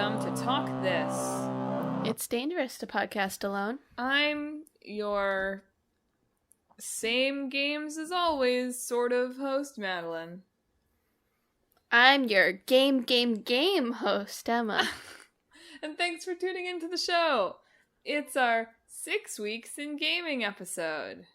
welcome to Talk This. It's dangerous to podcast alone. I'm your same games as always sort of host, Madelyn. I'm your game host, Emma. And thanks for tuning into the show. It's our 6 weeks in gaming episode.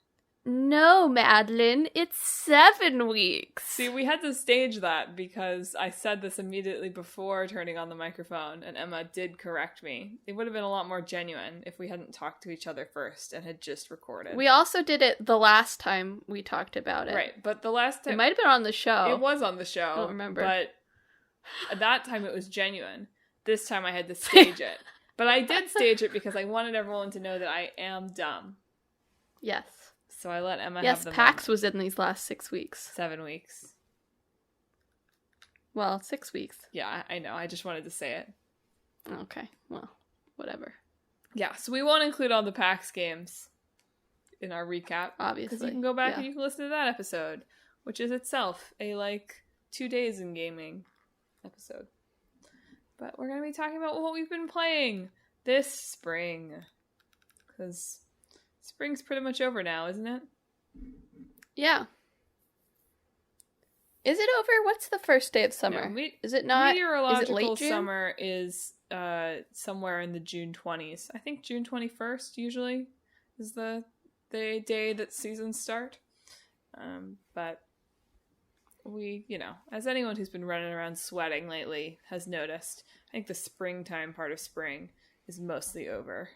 No, Madelyn, it's 7 weeks. See, we had to stage that because I said this immediately before turning on the microphone, and Emma did correct me. It would have been a lot more genuine if we hadn't talked to each other first and had just recorded. We also did it the last time we talked about it. Right, but the last time... It might have been on the show. It was on the show. I don't remember. But at that time it was genuine. This time I had to stage it. But I did stage it because I wanted everyone to know that I am dumb. Yes. So I let Emma have Yes, the PAX was in these last 6 weeks. 7 weeks. Well, 6 weeks. Yeah, I know. I just wanted to say it. Okay, well, whatever. Yeah, so we won't include all the PAX games in our recap. Obviously. Because you can go back and you can listen to that episode, which is itself a, 2 days in gaming episode. But we're going to be talking about what we've been playing this spring. Because spring's pretty much over now, isn't it? Yeah. Is it over? What's the first day of summer? No, is it not? Meteorological is it late June? summer is somewhere in the June 20s. I think June 21st usually is the day that seasons start. But we, as anyone who's been running around sweating lately has noticed, I think the springtime part of spring is mostly over.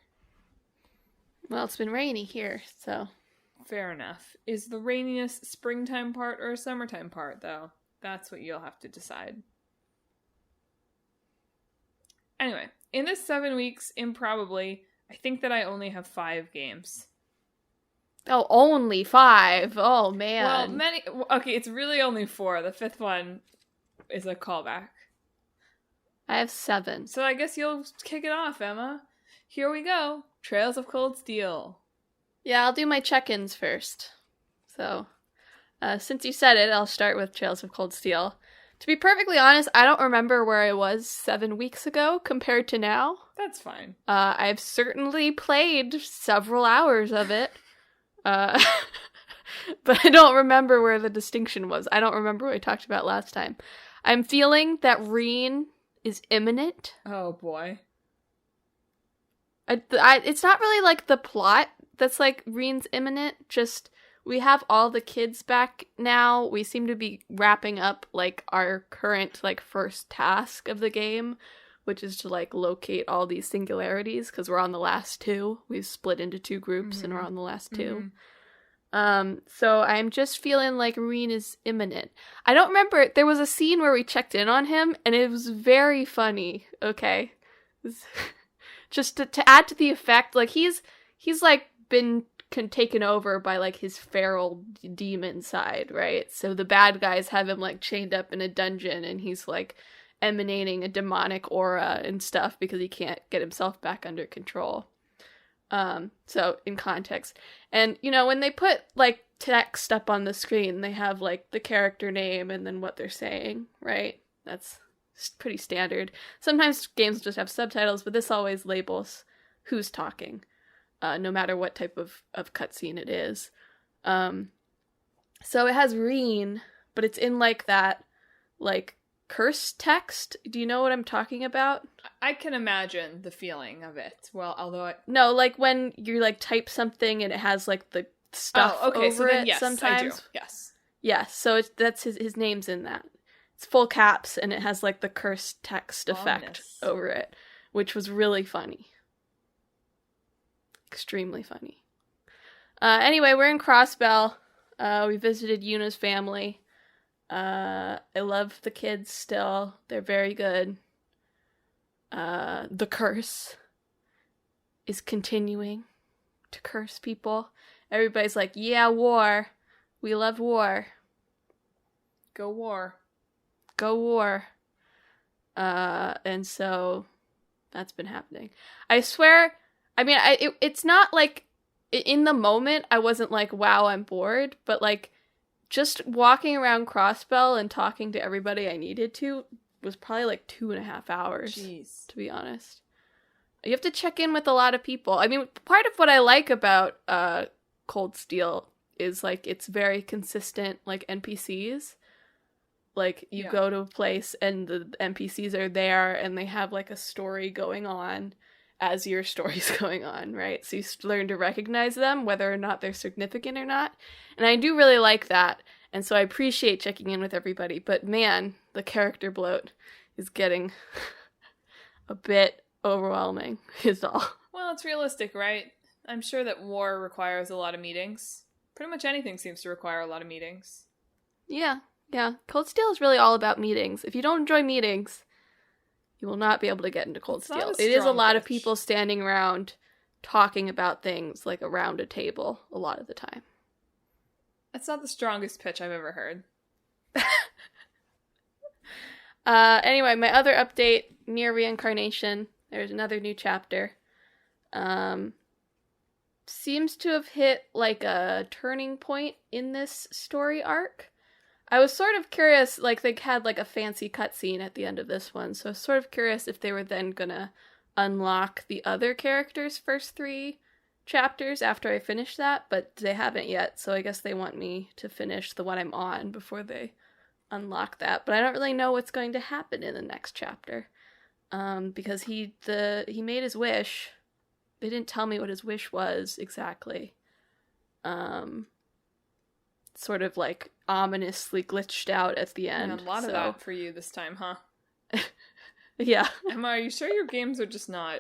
Well, it's been rainy here, so... Fair enough. Is the rainiest springtime part or summertime part, though? That's what you'll have to decide. Anyway, in this 7 weeks, improbably, I think that I only have 5 games. Oh, only 5? Oh, man. Well, okay, it's really only 4. The 5th one is a callback. I have 7. So I guess you'll kick it off, Emma. Here we go. Trails of Cold Steel. Yeah, I'll do my check-ins first. So, since you said it, I'll start with Trails of Cold Steel. To be perfectly honest, I don't remember where I was 7 weeks ago compared to now. That's fine. I've certainly played several hours of it. But I don't remember where the distinction was. I don't remember what we talked about last time. I'm feeling that Rean is imminent. Oh, boy. It's not really, the plot that's, Rean's imminent. Just, we have all the kids back now. We seem to be wrapping up, our current, first task of the game, which is to, Locate all these singularities, because we're on the last 2. We've split into 2 groups, and we're on the last 2. So I'm just feeling like Rean is imminent. I don't remember, there was a scene where we checked in on him, and it was very funny, okay? Just to add to the effect, he's been taken over by, his feral demon side, right? So the bad guys have him, chained up in a dungeon, and he's, emanating a demonic aura and stuff because he can't get himself back under control. So, in context. And, when they put, text up on the screen, they have, the character name and then what they're saying, right? That's pretty standard. Sometimes games just have subtitles, but this always labels who's talking, no matter what type of cutscene it is. So it has Rean, but it's in that curse text. Do you know what I'm talking about? I can imagine the feeling of it. Well, although No, when you type something and it has the stuff over so then, it yes, sometimes. I do. Yes. Yes, so that's his name's in that. It's full caps, and it has, the curse text effect over it, which was really funny. Extremely funny. Anyway, we're in Crossbell. We visited Yuna's family. I love the kids still. They're very good. The curse is continuing to curse people. Everybody's like, yeah, war. We love war. Go war. Go war. And so that's been happening. I swear, it's not in the moment I wasn't wow, I'm bored, but just walking around Crossbell and talking to everybody I needed to was probably like 2.5 hours. Jeez. To be honest. You have to check in with a lot of people. I mean, part of what I like about Cold Steel is, like, it's very consistent, like, NPCs. Like, you go to a place and the NPCs are there and they have, like, a story going on as your story's going on, right? So you learn to recognize them, whether or not they're significant or not. And I do really like that. And so I appreciate checking in with everybody. But man, the character bloat is getting a bit overwhelming, is all. Well, it's realistic, right? I'm sure that war requires a lot of meetings. Pretty much anything seems to require a lot of meetings. Yeah. Cold Steel is really all about meetings. If you don't enjoy meetings, you will not be able to get into Cold Steel. It is a lot of people standing around talking about things, like, around a table a lot of the time. That's not the strongest pitch I've ever heard. Anyway, my other update, Near Reincarnation. There's another new chapter. Seems to have hit, like, a turning point in this story arc. I was sort of curious, like, they had, like, a fancy cutscene at the end of this one, so I was sort of curious if they were then gonna unlock the other characters' first 3 chapters after I finish that, but they haven't yet, so I guess they want me to finish the one I'm on before they unlock that. But I don't really know what's going to happen in the next chapter, because he made his wish. They didn't tell me what his wish was exactly. Sort of, like, ominously glitched out at the end. Yeah, a lot of that for you this time, huh? Yeah. Emma, are you sure your games are just not...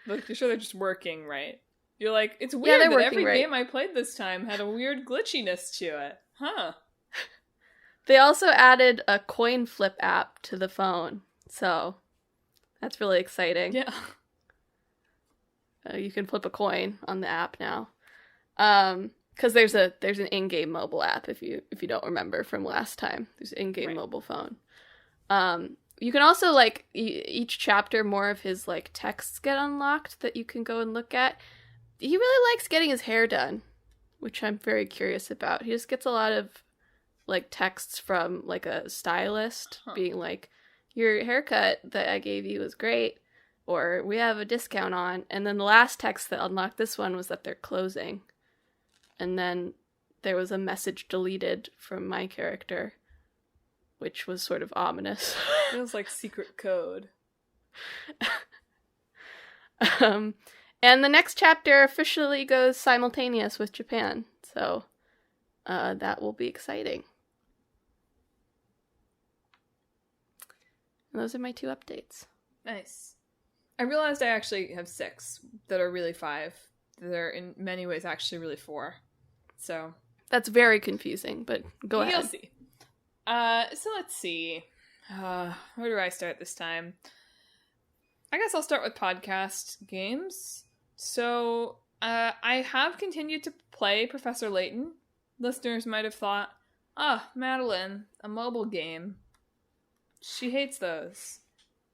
Like, you're sure they're just working right? You're like, it's weird that every game I played this time had a weird glitchiness to it. Huh. They also added a coin flip app to the phone, so that's really exciting. Yeah. You can flip a coin on the app now. Because there's an in-game mobile app, if you don't remember from last time. There's an in-game mobile phone. You can also, like, each chapter, more of his, like, texts get unlocked that you can go and look at. He really likes getting his hair done, which I'm very curious about. He just gets a lot of, like, texts from, like, a stylist being like, your haircut that I gave you was great, or we have a discount on. And then the last text that unlocked this one was that they're closing. And then there was a message deleted from my character, which was sort of ominous. Feels like secret code. And the next chapter officially goes simultaneous with Japan, so that will be exciting. And those are my 2 updates. Nice. I realized I actually have 6 that are really 5. That are in many ways actually really 4. So that's very confusing, but go ahead. You'll see. So let's see. Where do I start this time? I guess I'll start with podcast games. So, I have continued to play Professor Layton. Listeners might have thought, Madelyn, a mobile game. She hates those.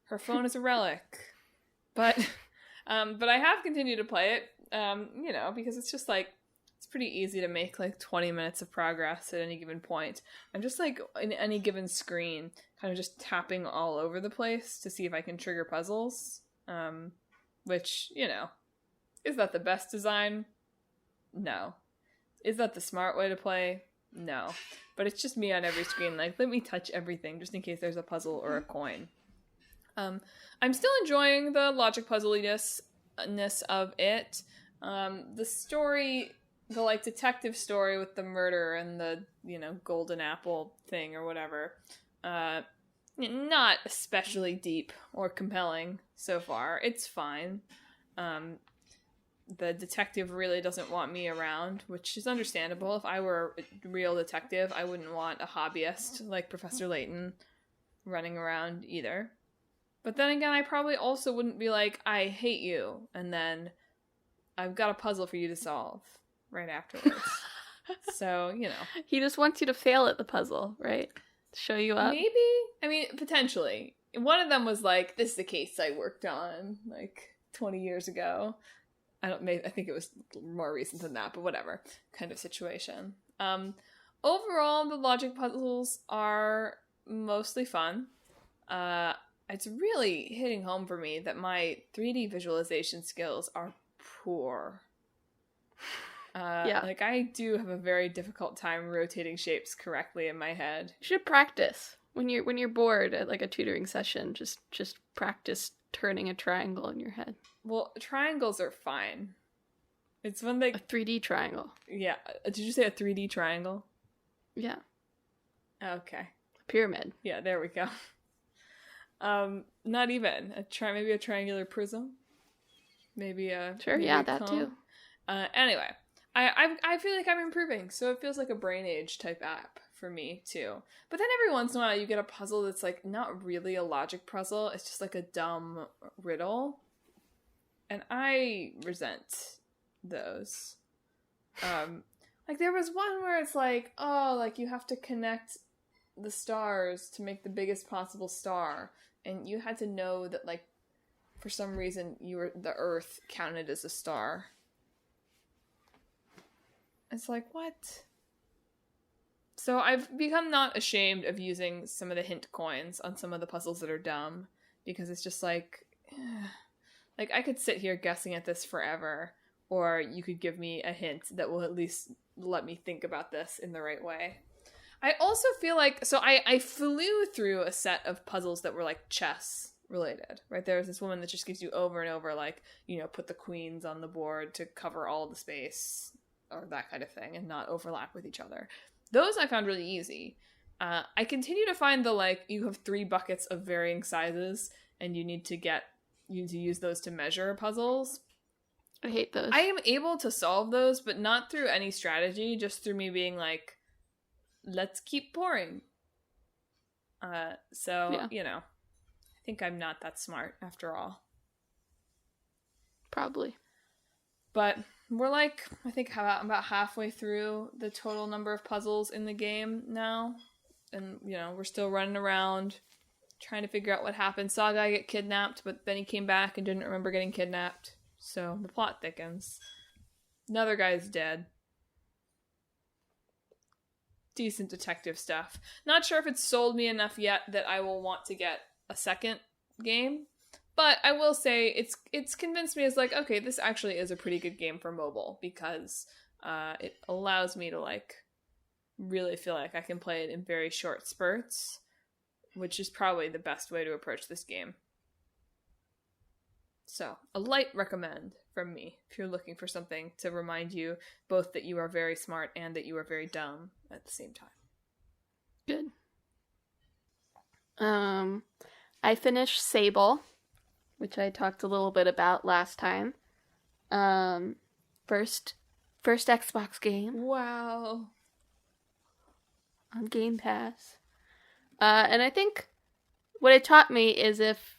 Her phone is a relic. But I have continued to play it, because it's just, like, it's pretty easy to make, like, 20 minutes of progress at any given point. I'm just, like, in any given screen, kind of just tapping all over the place to see if I can trigger puzzles. Which, is that the best design? No. Is that the smart way to play? No. But it's just me on every screen, like, let me touch everything, just in case there's a puzzle or a coin. I'm still enjoying the logic puzzliness of it. The story... The, like, detective story with the murder and the, golden apple thing or whatever. Not especially deep or compelling so far. It's fine. The detective really doesn't want me around, which is understandable. If I were a real detective, I wouldn't want a hobbyist like Professor Layton running around either. But then again, I probably also wouldn't be like, I hate you, and then I've got a puzzle for you to solve right afterwards. So, He just wants you to fail at the puzzle, right? Show you up? Maybe? I mean, potentially. One of them was like, this is a case I worked on, like, 20 years ago. I think it was more recent than that, but whatever kind of situation. Overall, the logic puzzles are mostly fun. it's really hitting home for me that my 3D visualization skills are poor. Like, I do have a very difficult time rotating shapes correctly in my head. You should practice. When you're bored at like a tutoring session, just practice turning a triangle in your head. Well, triangles are fine. It's when they... A 3D triangle. Yeah. Did you say a 3D triangle? Yeah. Okay. A pyramid. Yeah, there we go. Not even. Maybe a triangular prism? Maybe a... Sure, maybe yeah, a that cone. too. Anyway, I feel like I'm improving, so it feels like a brain age type app for me too. But then every once in a while you get a puzzle that's like not really a logic puzzle, it's just like a dumb riddle. And I resent those. Like there was one where it's like, oh, like you have to connect the stars to make the biggest possible star, and you had to know that like for some reason the Earth counted as a star. It's like, what? So I've become not ashamed of using some of the hint coins on some of the puzzles that are dumb, because it's just like I could sit here guessing at this forever, or you could give me a hint that will at least let me think about this in the right way. I also feel like, so I flew through a set of puzzles that were like chess related, right? There's this woman that just gives you over and over, like, you know, put the queens on the board to cover all the space, or that kind of thing, and not overlap with each other. Those I found really easy. I continue to find the, like, you have 3 buckets of varying sizes, and you need to use those to measure puzzles. I hate those. I am able to solve those, but not through any strategy, just through me being like, let's keep pouring. You know, I think I'm not that smart after all. Probably. But we're like, I think about halfway through the total number of puzzles in the game now. And, you know, we're still running around trying to figure out what happened. Saw a guy get kidnapped, but then he came back and didn't remember getting kidnapped. So the plot thickens. Another guy's dead. Decent detective stuff. Not sure if it's sold me enough yet that I will want to get a second game. But I will say it's convinced me as like, okay, this actually is a pretty good game for mobile, because it allows me to like really feel like I can play it in very short spurts, which is probably the best way to approach this game. So, a light recommend from me if you're looking for something to remind you both that you are very smart and that you are very dumb at the same time. Good. I finished Sable, which I talked a little bit about last time. First Xbox game. Wow. On Game Pass. And I think what it taught me is if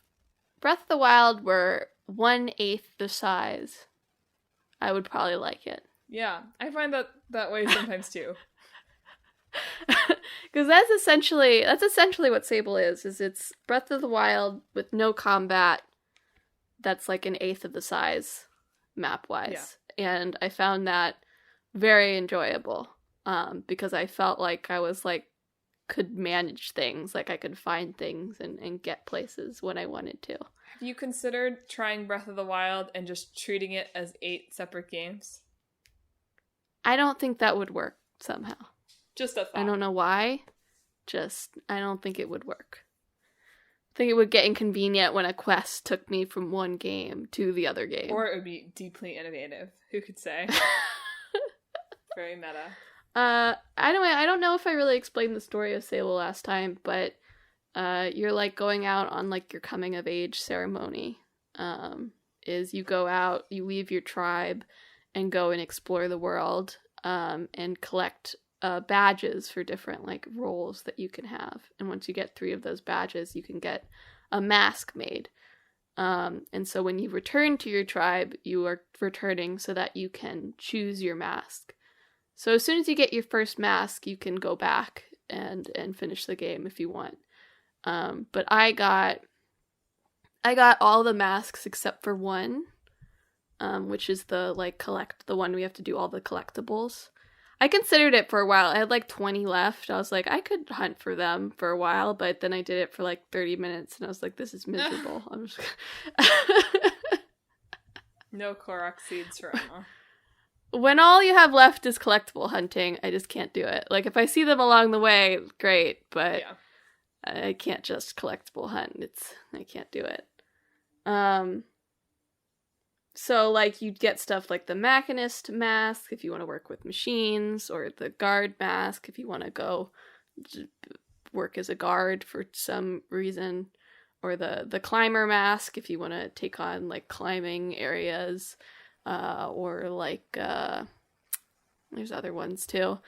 Breath of the Wild were 1/8 the size, I would probably like it. Yeah, I find that way sometimes too. Because that's essentially what Sable is it's Breath of the Wild with no combat. That's like 1/8 of the size, map-wise. Yeah. And I found that very enjoyable, because I felt like I was like, could manage things, like I could find things and get places when I wanted to. Have you considered trying Breath of the Wild and just treating it as 8 separate games? I don't think that would work somehow. Just a thought. I don't know why. I don't think it would work. I think it would get inconvenient when a quest took me from one game to the other game. Or it would be deeply innovative. Who could say? Very meta. Anyway, I don't know if I really explained the story of Sable last time, but you're like going out on like your coming of age ceremony. Is you go out, you leave your tribe and go and explore the world, and collect badges for different like roles that you can have. And once you get 3 of those badges, you can get a mask made. And so when you return to your tribe, you are returning so that you can choose your mask. So as soon as you get your first mask, you can go back and finish the game if you want. But I got all the masks except for one, which is the one we have to do all the collectibles. I considered it for a while. I had like 20 left. I was like, I could hunt for them for a while, but then I did it for like 30 minutes and I was like, this is miserable. I'm just No Korok seeds for Emma. When all you have left is collectible hunting, I just can't do it. Like, if I see them along the way, great, but Yeah. I can't just collectible hunt. I can't do it. So, like, you'd get stuff like the Machinist mask if you want to work with machines, or the Guard mask if you want to go work as a guard for some reason, or the Climber mask if you want to take on, like, climbing areas, or, like, there's other ones, too.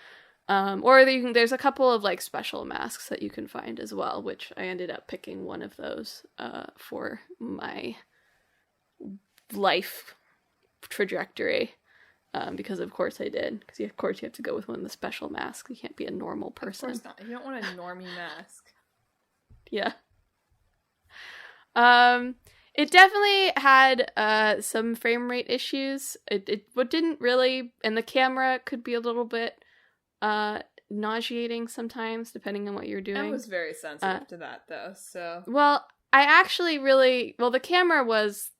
Or there's a couple of, like, special masks that you can find as well, which I ended up picking one of those, for my life trajectory, because of course I did, because of course you have to go with one of the special masks. You can't be a normal person. Of course not. You don't want a normie mask. Yeah. It definitely had some frame rate issues. It didn't really, and the camera could be a little bit nauseating sometimes, depending on what you're doing. I was very sensitive to that, though, so... Well, I actually really... Well, the camera was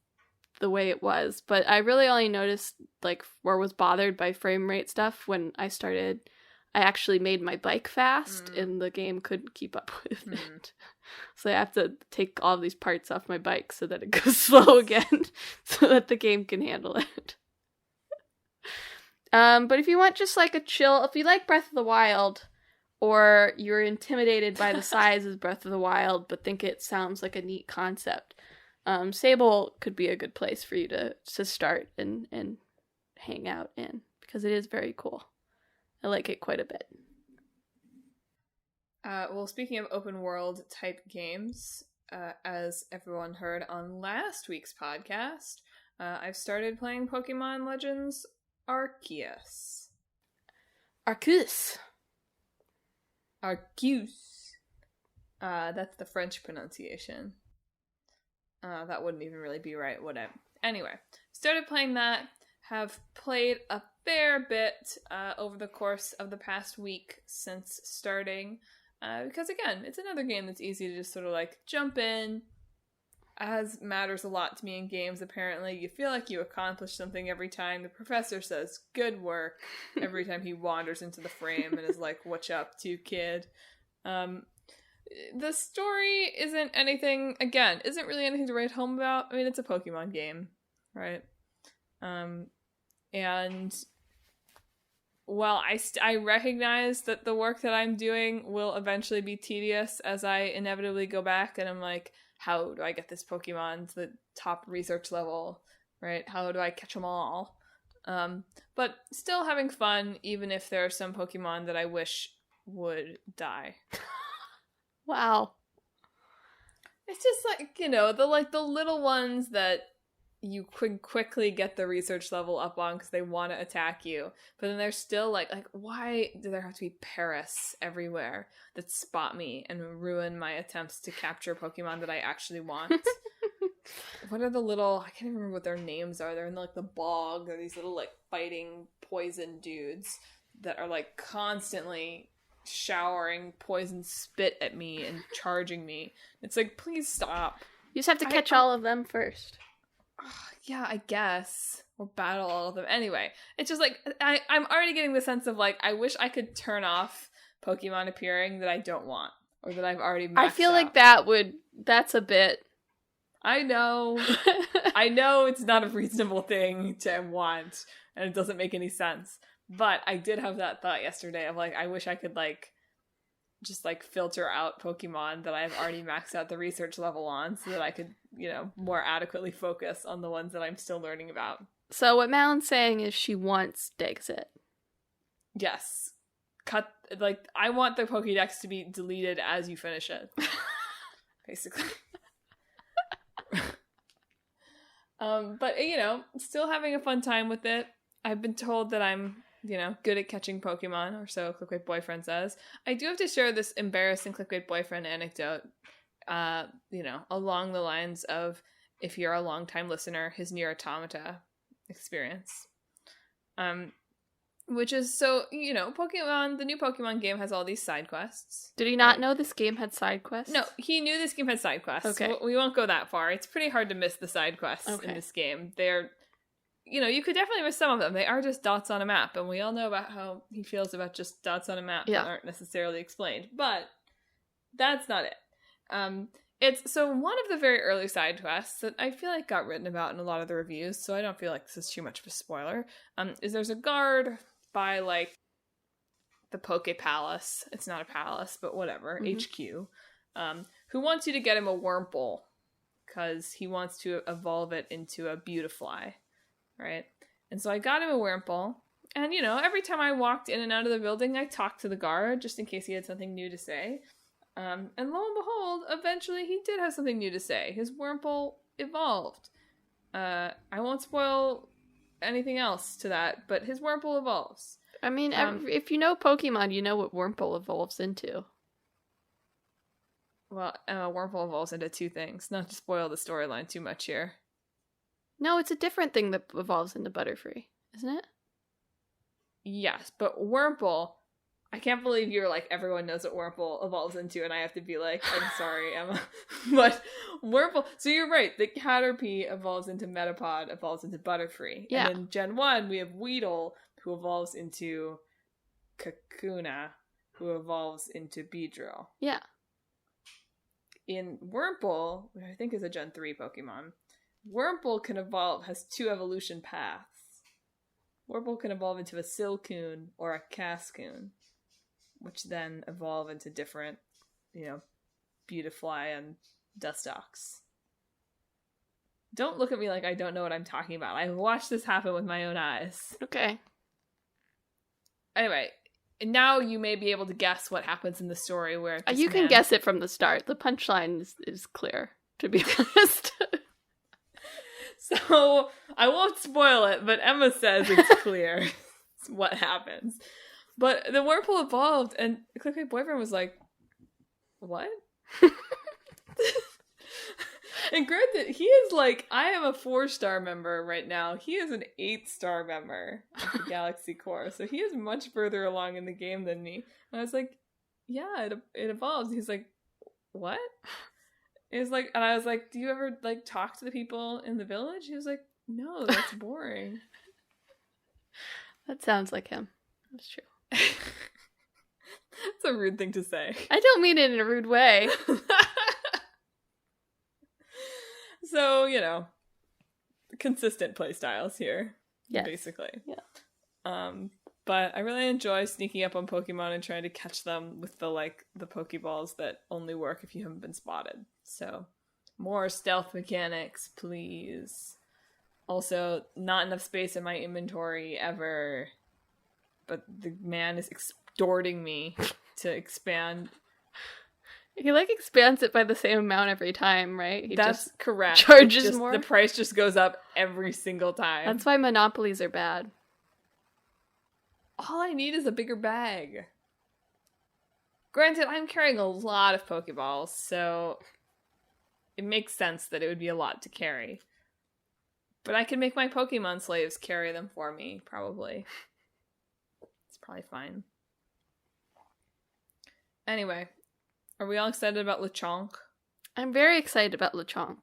the way it was, but I really only noticed, like, or was bothered by frame rate stuff when I actually made my bike fast, and the game couldn't keep up with it. So I have to take all these parts off my bike so that it goes slow again, so that the game can handle it. But if you want just like a chill, if you like Breath of the Wild, or you're intimidated by the size of Breath of the Wild, but think it sounds like a neat concept, Sable could be a good place for you to start and hang out in, because it is very cool. I like it quite a bit. Well, speaking of open world type games, as everyone heard on last week's podcast, I've started playing Pokemon Legends Arceus. Arceus. That's the French pronunciation. That wouldn't even really be right, would it? Anyway, started playing that. Have played a fair bit over the course of the past week since starting. Because again, it's another game that's easy to just sort of like jump in. As matters a lot to me in games, apparently. You feel like you accomplish something every time. The professor says, good work, every time he wanders into the frame and is like, what's up to, kid? The story isn't really anything to write home about. I mean, it's a Pokemon game, right? And while I recognize that the work that I'm doing will eventually be tedious as I inevitably go back and I'm like, how do I get this Pokemon to the top research level, right? How do I catch them all? But still having fun, even if there are some Pokemon that I wish would die. Wow. It's just like, the little ones that you could quickly get the research level up on because they want to attack you. But then there's still like why do there have to be Paris everywhere that spot me and ruin my attempts to capture Pokemon that I actually want? What are the little, I can't even remember what their names are. They're in like the bog. They're these little like fighting poison dudes that are like constantly showering poison spit at me and charging me. It's like, please stop. You just have to catch all of them first. Yeah, I guess. Or battle all of them. Anyway, it's just like, I'm already getting the sense of like, I wish I could turn off Pokemon appearing that I don't want. Or that I've already maxed I feel out. like that's a bit... I know. I know it's not a reasonable thing to want. And it doesn't make any sense. But I did have that thought yesterday of like, I wish I could like, just like filter out Pokemon that I've already maxed out the research level on so that I could, more adequately focus on the ones that I'm still learning about. So what Madelyn's saying is she wants Dexit. Yes. I want the Pokédex to be deleted as you finish it. Basically. But, still having a fun time with it. I've been told that I'm, good at catching Pokemon, or so Clickbait Boyfriend says. I do have to share this embarrassing Clickbait Boyfriend anecdote, along the lines of, if you're a longtime listener, his Nier Automata experience. Which is so, Pokemon, the new Pokemon game has all these side quests. Did he not know this game had side quests? No, he knew this game had side quests. Okay. We won't go that far. It's pretty hard to miss the side quests in this game. They're, you could definitely miss some of them. They are just dots on a map, and we all know about how he feels about just dots on a map that aren't necessarily explained. But that's not it. So one of the very early side quests that I feel like got written about in a lot of the reviews, so I don't feel like this is too much of a spoiler, is there's a guard by, like, the Poke Palace. It's not a palace, but whatever, HQ, who wants you to get him a Wurmple, because he wants to evolve it into a Beautifly, right? And so I got him a Wurmple, and, every time I walked in and out of the building, I talked to the guard, just in case he had something new to say. And lo and behold, eventually he did have something new to say. His Wurmple evolved. I won't spoil anything else to that, but his Wurmple evolves. I mean, if you know Pokemon, you know what Wurmple evolves into. Well, Wurmple evolves into two things. Not to spoil the storyline too much here. No, it's a different thing that evolves into Butterfree, isn't it? Yes, but Wurmple... I can't believe you're like, everyone knows what Wurmple evolves into, and I have to be like, I'm sorry, Emma. But Wurmple, so you're right, the Caterpie evolves into Metapod, evolves into Butterfree. Yeah. And in Gen 1, we have Weedle, who evolves into Kakuna, who evolves into Beedrill. Yeah. In Wurmple, which I think is a Gen 3 Pokemon, Wurmple has two evolution paths. Wurmple can evolve into a Silcoon or a Cascoon, which then evolve into different, Beautifly and Dustox. Don't look at me like I don't know what I'm talking about. I've watched this happen with my own eyes. Okay. Anyway, now you may be able to guess what happens in the story where you can guess it from the start. The punchline is clear, to be honest. So, I won't spoil it, but Emma says it's clear what happens. But the Wurmple evolved, and Clickbait Boyfriend was like, what? And granted, he is like, I am a 4-star member right now. He is an 8-star member of the Galaxy Core, so he is much further along in the game than me. And I was like, yeah, it evolves. He's like, what? It was like, and I was like, do you ever, like, talk to the people in the village? He was like, no, that's boring. That sounds like him. That's true. It's a rude thing to say. I don't mean it in a rude way. So, consistent play styles here. Yes. Basically. Yeah. But I really enjoy sneaking up on Pokemon and trying to catch them with the Pokeballs that only work if you haven't been spotted. So, more stealth mechanics, please. Also, not enough space in my inventory ever. But the man is extorting me to expand. He, expands it by the same amount every time, right? That's correct. Charges more. The price just goes up every single time. That's why monopolies are bad. All I need is a bigger bag. Granted, I'm carrying a lot of Pokeballs, so it makes sense that it would be a lot to carry. But I can make my Pokemon slaves carry them for me, probably. It's probably fine. Anyway, are we all excited about Lechonk? I'm very excited about Lechonk.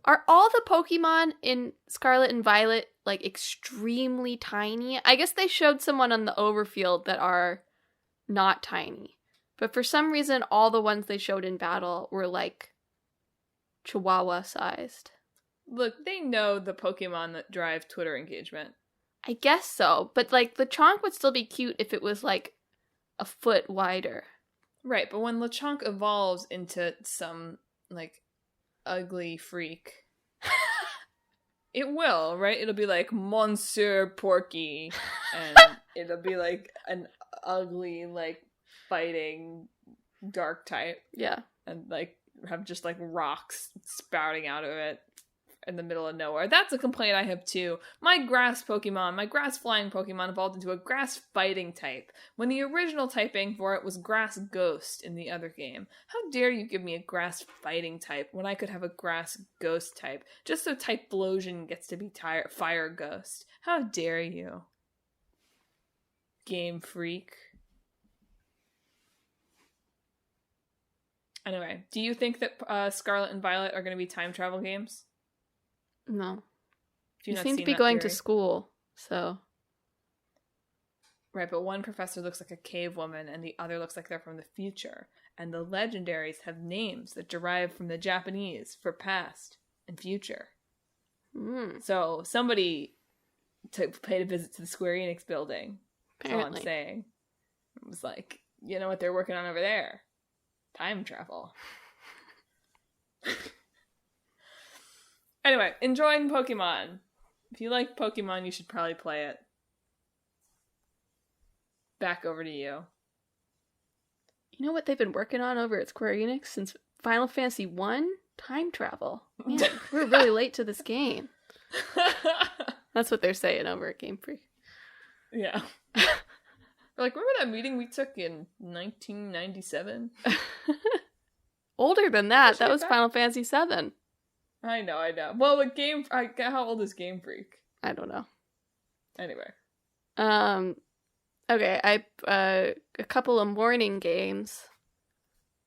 Are all the Pokemon in Scarlet and Violet, extremely tiny? I guess they showed someone on the overfield that are not tiny. But for some reason, all the ones they showed in battle were, Chihuahua-sized. Look, they know the Pokemon that drive Twitter engagement. I guess so, but, Lechonk would still be cute if it was, a foot wider. Right, but when Lechonk evolves into some, ugly freak, it will, right? It'll be like Monsieur Porky, and it'll be an ugly, fighting dark type. Yeah. And, have just, rocks spouting out of it in the middle of nowhere. That's a complaint I have too. My grass flying Pokemon evolved into a grass fighting type, when the original typing for it was grass ghost in the other game. How dare you give me a grass fighting type when I could have a grass ghost type, just so Typhlosion gets to be fire ghost. How dare you? Game Freak. Anyway, do you think that Scarlet and Violet are going to be time travel games? No. Do You not seem see to be that going to theory? school, so... Right, but one professor looks like a cave woman and the other looks like they're from the future. And the legendaries have names that derive from the Japanese for past and future. So somebody paid a visit to the Square Enix building. Apparently. That's all I'm saying. It was like, you know what they're working on over there? Time travel. Anyway, enjoying Pokemon. If you like Pokemon, you should probably play it. Back over to you. You know what they've been working on over at Square Enix since Final Fantasy 1? Time travel. Man, we're really late to this game. That's what they're saying over at Game Freak. Yeah. Like, remember that meeting we took in 1997? Older than that. That was Final Fantasy 7. I know. Well, how old is Game Freak? I don't know. Anyway. Okay, a couple of morning games.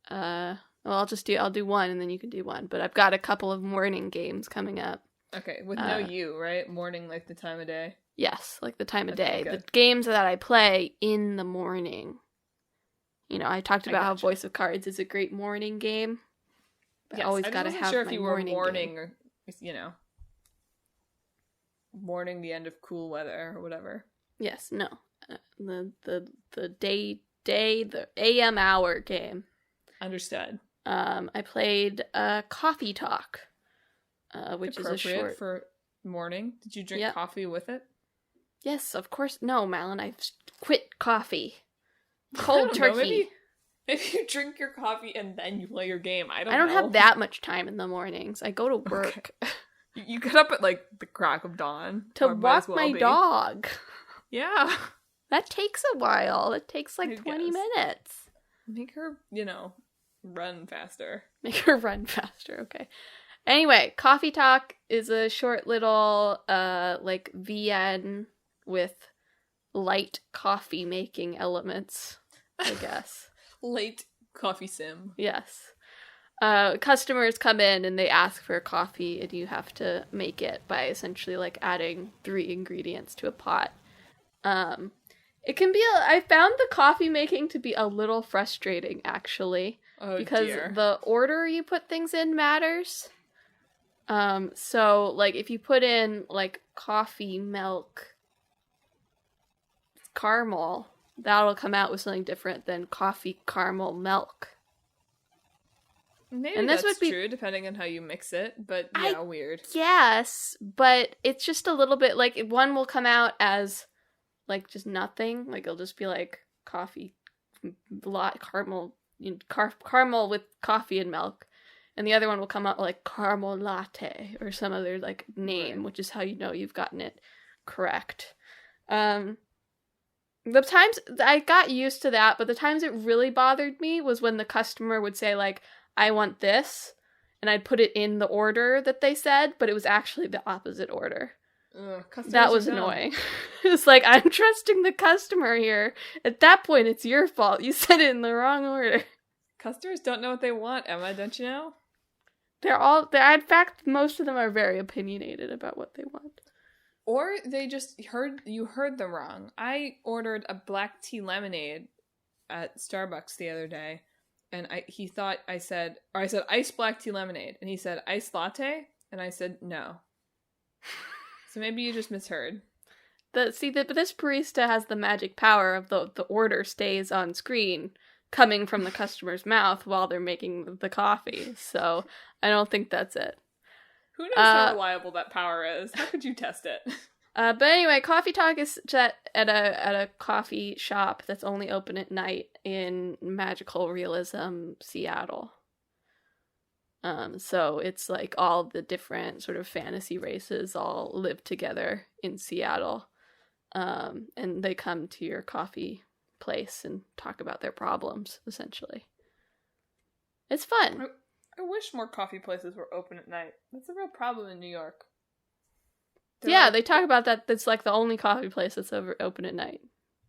Well, I'll do one and then you can do one. But I've got a couple of morning games coming up. Okay, with no you, right? Morning, like the time of day? Yes, like the time of day. Good. The games that I play in the morning. You know, I talked about how Voice of Cards is a great morning game. But yes, I always got to have sure my if you were morning or, you know, morning the end of cool weather or whatever. Yes, no. The day, the AM hour game. Understood. I played Coffee Talk, which is a short for morning. Did you drink coffee with it? Yes, of course. No, Madeline, I've quit coffee. Cold turkey. Maybe you drink your coffee and then you play your game. I don't know. I don't have that much time in the mornings. I go to work. Okay. You get up at like the crack of dawn to walk my dog. Yeah. That takes a while. It takes like 20 minutes. Make her, run faster. Make her run faster, okay. Anyway, Coffee Talk is a short little, like, VN with light coffee making elements, I guess. Late coffee sim. Yes. Customers come in and they ask for coffee and you have to make it by essentially, like, adding 3 ingredients to a pot. It can be I found the coffee making to be a little frustrating, actually. Oh, because the order you put things in matters. So, like, if you put in, like, coffee, milk, caramel, that'll come out with something different than coffee, caramel, milk. Maybe that's would be true, depending on how you mix it, but weird. Yes, but it's just a little bit, like, one will come out as, like, just nothing. Like, it'll just be, like, coffee, caramel, caramel with coffee and milk. And the other one will come out like caramel latte or some other, like, name, which is how you know you've gotten it correct. The times I got used to that, but the times it really bothered me was when the customer would say, like, I want this, and I'd put it in the order that they said, but it was actually the opposite order. That was annoying. It's like, I'm trusting the customer here. At that point, it's your fault. You said it in the wrong order. Customers don't know what they want, Emma, don't you know? In fact, most of them are very opinionated about what they want. Or they just heard them wrong. I ordered a black tea lemonade at Starbucks the other day, and I said iced black tea lemonade, and he said iced latte, and I said no. So maybe you just misheard. But this barista has the magic power of the order stays on screen, coming from the customer's mouth while they're making the coffee. So I don't think that's it. Who knows how reliable that power is? How could you test it? But anyway, Coffee Talk is set at a coffee shop that's only open at night in magical realism Seattle. So it's like all the different sort of fantasy races all live together in Seattle. And they come to your coffee place and talk about their problems, essentially. It's fun. I wish more coffee places were open at night. That's a real problem in New York. They talk about that. That's like the only coffee place that's open at night.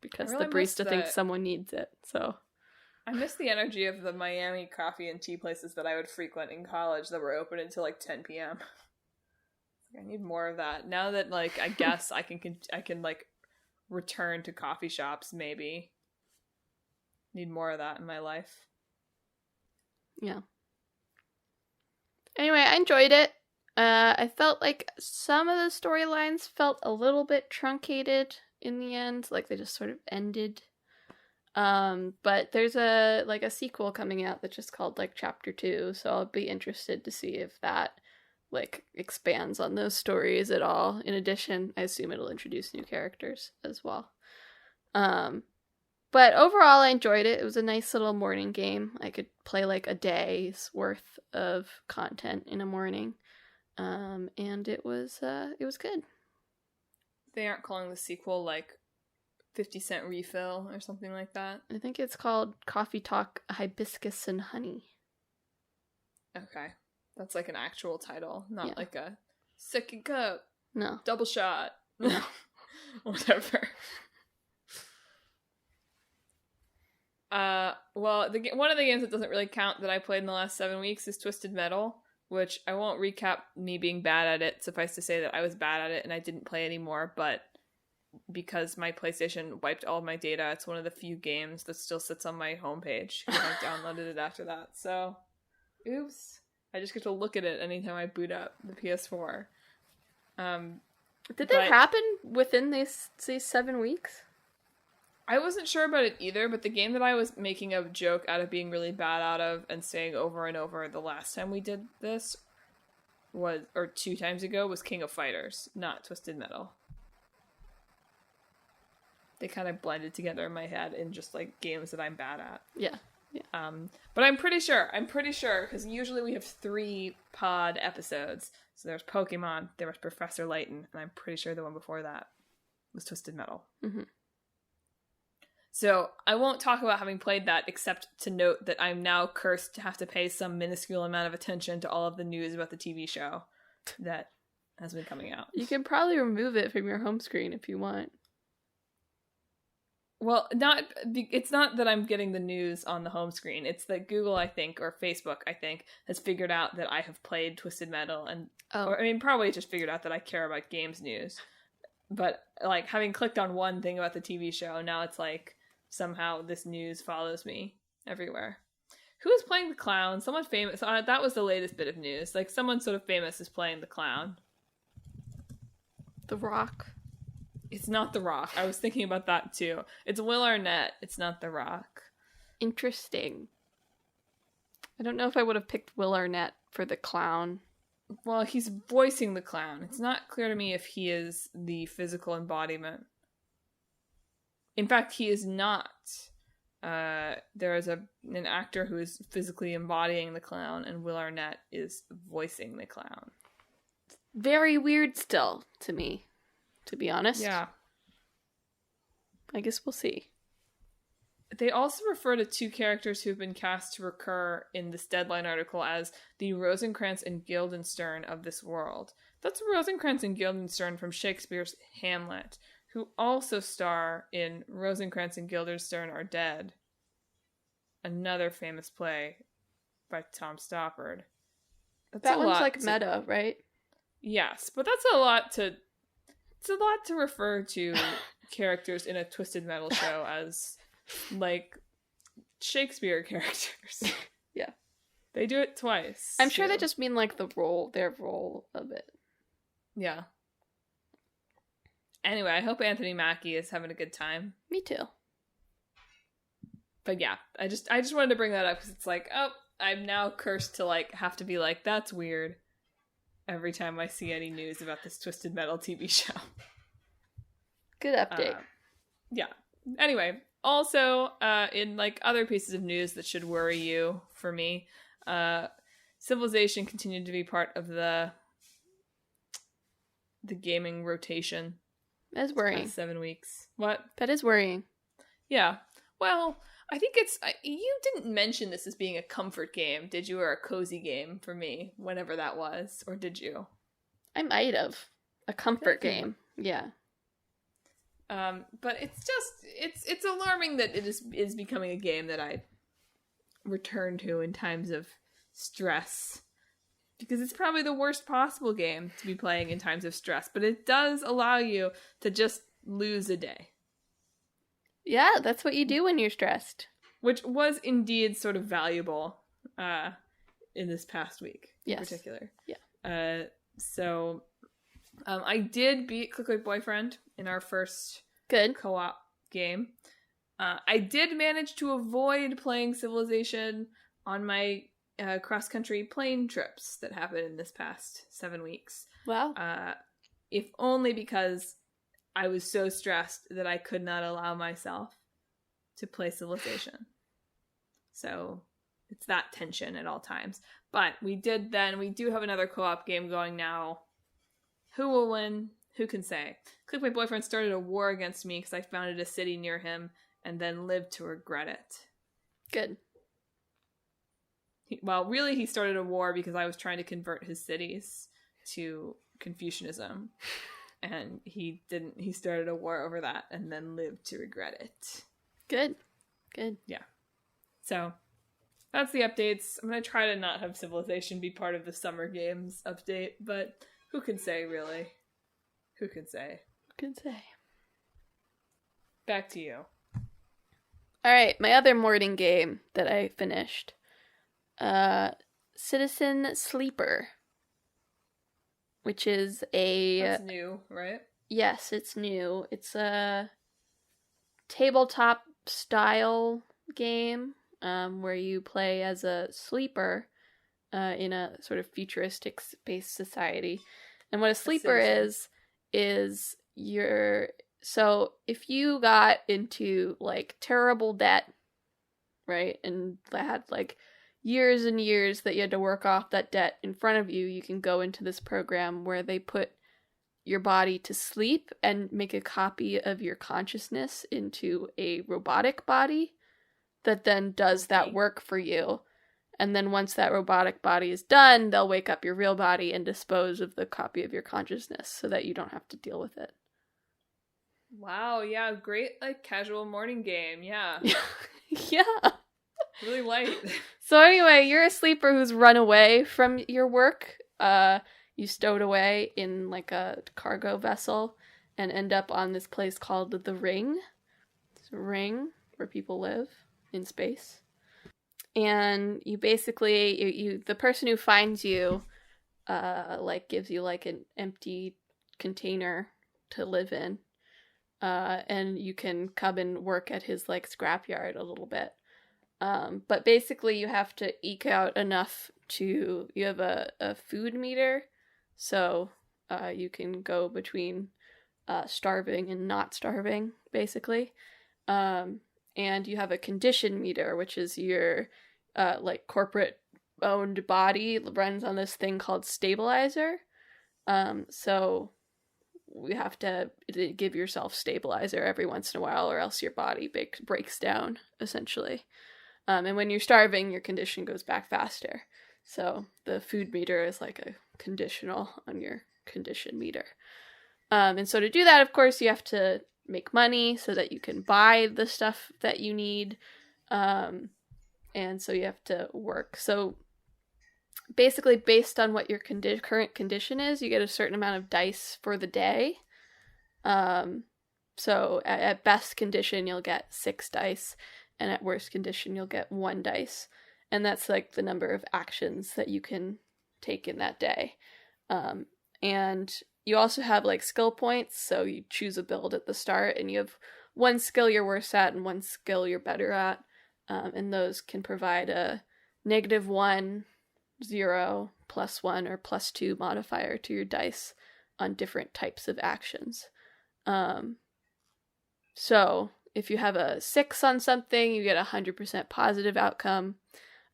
because really the barista thinks someone needs it. So I miss the energy of the Miami coffee and tea places that I would frequent in college that were open until like 10 p.m. I need more of that. Now that like I guess I can like return to coffee shops maybe. Need more of that in my life. Yeah. Anyway, I enjoyed it. I felt like some of the storylines felt a little bit truncated in the end, like they just sort of ended. But there's a sequel coming out that's just called like Chapter 2, so I'll be interested to see if that like expands on those stories at all. In addition, I assume it'll introduce new characters as well. But overall, I enjoyed it. It was a nice little morning game. I could play like a day's worth of content in a morning. And it was good. They aren't calling the sequel like 50-cent refill or something like that? I think it's called Coffee Talk Hibiscus and Honey. Okay. That's like an actual title, not like a second cup. No. Double shot. No. Whatever. Well, one of the games that doesn't really count that I played in the last 7 weeks is Twisted Metal, which I won't recap me being bad at it. Suffice to say that I was bad at it and I didn't play anymore, but because my PlayStation wiped all of my data, it's one of the few games that still sits on my homepage because I downloaded it after that. So, oops. I just get to look at it anytime I boot up the PS4. Did that happen within these 7 weeks? I wasn't sure about it either, but the game that I was making a joke out of being really bad out of and saying over and over the last time we did this was, or 2 times ago, was King of Fighters, not Twisted Metal. They kind of blended together in my head in just like games that I'm bad at. Yeah. But I'm pretty sure, because usually we have 3 pod episodes. So there's Pokemon, there was Professor Layton, and I'm pretty sure the one before that was Twisted Metal. Mm-hmm. So I won't talk about having played that, except to note that I'm now cursed to have to pay some minuscule amount of attention to all of the news about the TV show that has been coming out. You can probably remove it from your home screen if you want. Well, it's not that I'm getting the news on the home screen. It's that Google, I think, or Facebook, I think, has figured out that I have played Twisted Metal, and or, I mean, probably just figured out that I care about games news. But like having clicked on one thing about the TV show, now it's like somehow this news follows me everywhere. Who is playing the clown? Someone famous. That was the latest bit of news. Like someone sort of famous is playing the clown. The Rock. It's not The Rock. I was thinking about that too. It's Will Arnett. It's not The Rock. Interesting. I don't know if I would have picked Will Arnett for the clown. Well, he's voicing the clown. It's not clear to me if he is the physical embodiment. In fact, he is not. There is an actor who is physically embodying the clown, and Will Arnett is voicing the clown. Very weird still to me, to be honest. Yeah. I guess we'll see. They also refer to 2 characters who have been cast to recur in this Deadline article as the Rosencrantz and Guildenstern of this world. That's Rosencrantz and Guildenstern from Shakespeare's Hamlet, who also star in Rosencrantz and Guildenstern Are Dead, another famous play by Tom Stoppard. That one's like meta, right? Yes, but that's a lot to refer to characters in a Twisted Metal show as like Shakespeare characters. Yeah. They do it twice. I'm sure they just mean like their role of it. Yeah. Anyway, I hope Anthony Mackie is having a good time. Me too. But yeah, I just wanted to bring that up because it's like, oh, I'm now cursed to like have to be like, that's weird every time I see any news about this Twisted Metal TV show. Good update. Yeah. Anyway, also, in like other pieces of news that should worry you, for me, Civilization continued to be part of the gaming rotation. That's worrying. 7 weeks. What? That is worrying. Yeah. Well, I think it's... you didn't mention this as being a comfort game, did you? Or a cozy game for me, whenever that was. Or did you? I might have. A comfort game. Yeah. But it's alarming that it is becoming a game that I return to in times of stress. Because it's probably the worst possible game to be playing in times of stress, but it does allow you to just lose a day. Yeah, that's what you do when you're stressed. Which was indeed sort of valuable in this past week in particular. Yeah. So I did beat Clickbait Boyfriend in our first co-op game. I did manage to avoid playing Civilization on my cross-country plane trips that happened in this past 7 weeks. Wow. If only because I was so stressed that I could not allow myself to play Civilization. So it's that tension at all times. But we do have another co-op game going now. Who will win? Who can say? Clickbait Boyfriend started a war against me because I founded a city near him and then lived to regret it. Good. Really, he started a war because I was trying to convert his cities to Confucianism. And he didn't. He started a war over that and then lived to regret it. Good. Yeah. So, that's the updates. I'm going to try to not have Civilization be part of the Summer Games update, but who can say, really? Who can say? Back to you. Alright, my other morning game that I finished. Citizen Sleeper. Which is That's new, right? Yes, it's new. It's a tabletop style game where you play as a sleeper in a sort of futuristic space society. And what a sleeper is so if you got into like terrible debt, right, and had like years and years that you had to work off that debt in front of you, you can go into this program where they put your body to sleep and make a copy of your consciousness into a robotic body that then does that work for you. And then once that robotic body is done, they'll wake up your real body and dispose of the copy of your consciousness so that you don't have to deal with it. Wow, yeah, great like casual morning game, yeah. Yeah. Really light. So anyway, you're a sleeper who's run away from your work. You stowed away in like a cargo vessel and end up on this place called the Ring. It's a ring where people live in space. And you basically, the person who finds you, like gives you like an empty container to live in. And you can come and work at his like scrapyard a little bit. But basically you have to eke out enough you have a food meter, so you can go between starving and not starving, basically. And you have a condition meter, which is your like corporate owned body runs on this thing called stabilizer. So you have to give yourself stabilizer every once in a while, or else your body breaks down, essentially. And when you're starving, your condition goes back faster. So the food meter is like a conditional on your condition meter. And so to do that, of course, you have to make money so that you can buy the stuff that you need. And so you have to work. So basically, based on what your current condition is, you get a certain amount of dice for the day. So at best condition, you'll get 6 dice. And at worst condition, you'll get 1 dice. And that's like the number of actions that you can take in that day. And you also have like skill points. So you choose a build at the start and you have 1 skill you're worse at and 1 skill you're better at. And those can provide a -1, 0, +1, or +2 modifier to your dice on different types of actions. So if you have a 6 on something, you get 100% positive outcome.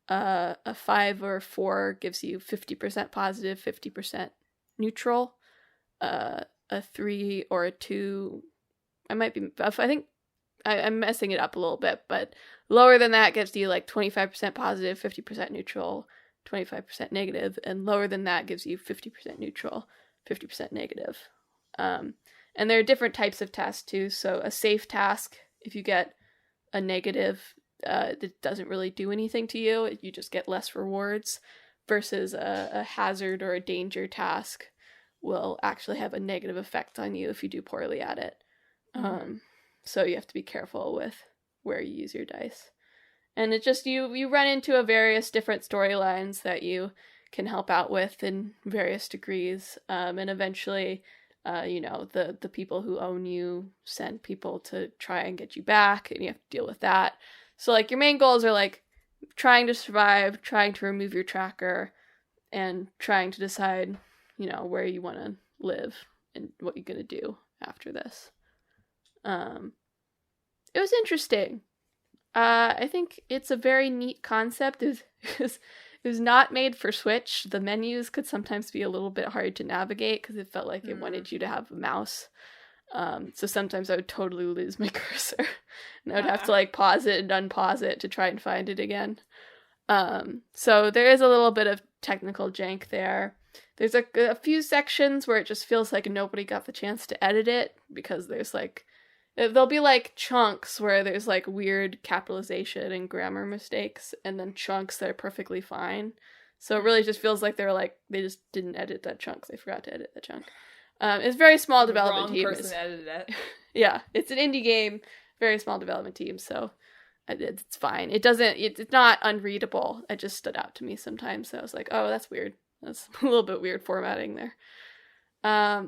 A 5 or 4 gives you 50% positive, 50% neutral. A 3 or a 2, I think I'm messing it up a little bit, but lower than that gives you like 25% positive, 50% neutral, 25% negative, and lower than that gives you 50% neutral, 50% negative. And there are different types of tasks too. So a safe task, if you get a negative, it doesn't really do anything to you. You just get less rewards, versus a hazard or a danger task will actually have a negative effect on you if you do poorly at it. So you have to be careful with where you use your dice. And it just, you run into a various different storylines that you can help out with in various degrees. And eventually, the people who own you send people to try and get you back, and you have to deal with that. So, like, your main goals are, like, trying to survive, trying to remove your tracker, and trying to decide, where you want to live and what you're going to do after this. It was interesting. I think it's a very neat concept. It was not made for Switch. The menus could sometimes be a little bit hard to navigate because it felt like it wanted you to have a mouse. So sometimes I would totally lose my cursor. And I would have to, like, pause it and unpause it to try and find it again. So there is a little bit of technical jank there. There's a few sections where it just feels like nobody got the chance to edit it, because there's, like, there'll be, like, chunks where there's, like, weird capitalization and grammar mistakes, and then chunks that are perfectly fine. So it really just feels like they just didn't edit that chunk. They forgot to edit that chunk. It's a very small development team. Wrong person edited it. Yeah, it's an indie game, very small development team, so it's fine. It's not unreadable. It just stood out to me sometimes, so I was like, oh, that's weird. That's a little bit weird formatting there. I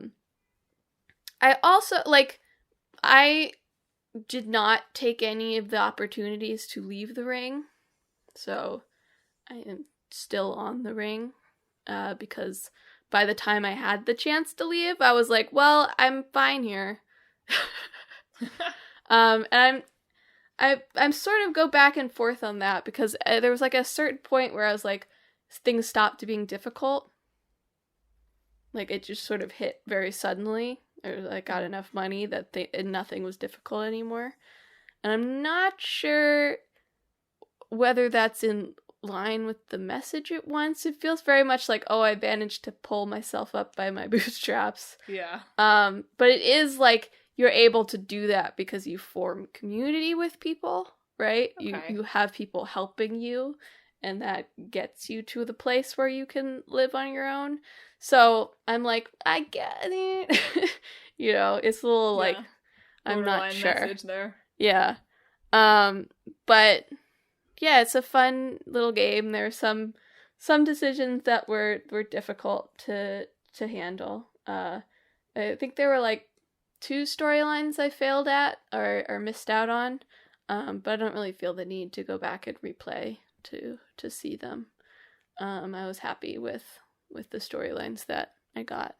also, like, I did not take any of the opportunities to leave the ring, so I am still on the ring, because by the time I had the chance to leave, I was like, well, I'm fine here. And I'm sort of go back and forth on that, because there was, like, a certain point where I was like, things stopped being difficult. Like, it just sort of hit very suddenly. I got enough money that nothing was difficult anymore. And I'm not sure whether that's in line with the message at once. It feels very much like, oh, I managed to pull myself up by my bootstraps. Yeah. But it is like you're able to do that because you form community with people, right? Okay. You have people helping you, and that gets you to the place where you can live on your own. So I'm like, I get it. It's a little like, I'm not sure. Message there. Yeah. But yeah, it's a fun little game. There are some decisions that were difficult to handle. I think there were, like, 2 storylines I failed at or missed out on. But I don't really feel the need to go back and replay to see them. I was happy with the storylines that I got.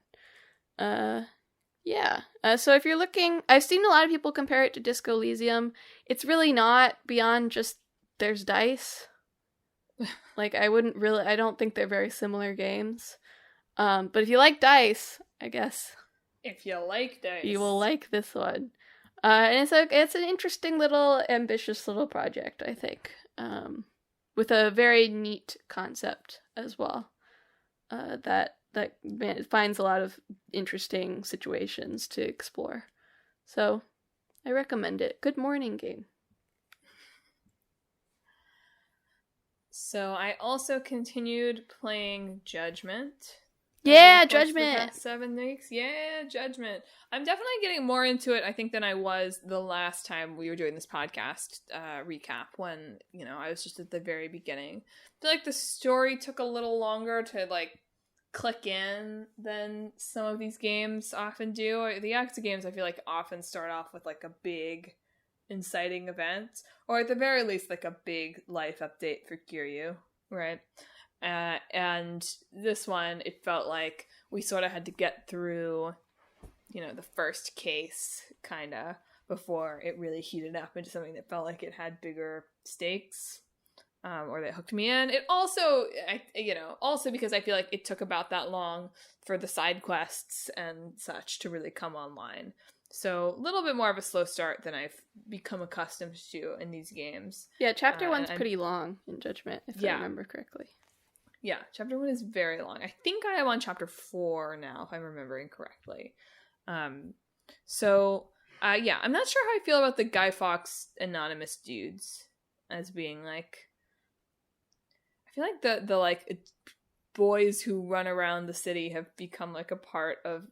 Yeah. So if you're looking, I've seen a lot of people compare it to Disco Elysium. It's really not, beyond just there's dice. Like, I don't think they're very similar games. But if you like dice, I guess. If you like dice, you will like this one. And it's an interesting little, ambitious little project, I think. With a very neat concept as well. That finds a lot of interesting situations to explore. So, I recommend it. Good morning game. So, I also continued playing Judgment. Yeah, Judgment! The past 7 weeks. Yeah, Judgment. I'm definitely getting more into it, I think, than I was the last time we were doing this podcast recap, when, I was just at the very beginning. I feel like the story took a little longer to, like, click in than some of these games often do. The Yakuza games, I feel like, often start off with, like, a big inciting event, or at the very least, like, a big life update for Kiryu, right? And this one, it felt like we sort of had to get through, the first case, kind of, before it really heated up into something that felt like it had bigger stakes, or that hooked me in. It also, also because I feel like it took about that long for the side quests and such to really come online. So a little bit more of a slow start than I've become accustomed to in these games. Yeah, chapter 1's pretty long in Judgment, if I remember correctly. Yeah, chapter 1 is very long. I think I am on chapter 4 now, if I'm remembering correctly. So, yeah, I'm not sure how I feel about the Guy Fawkes anonymous dudes as being like. I feel like the like boys who run around the city have become like a part of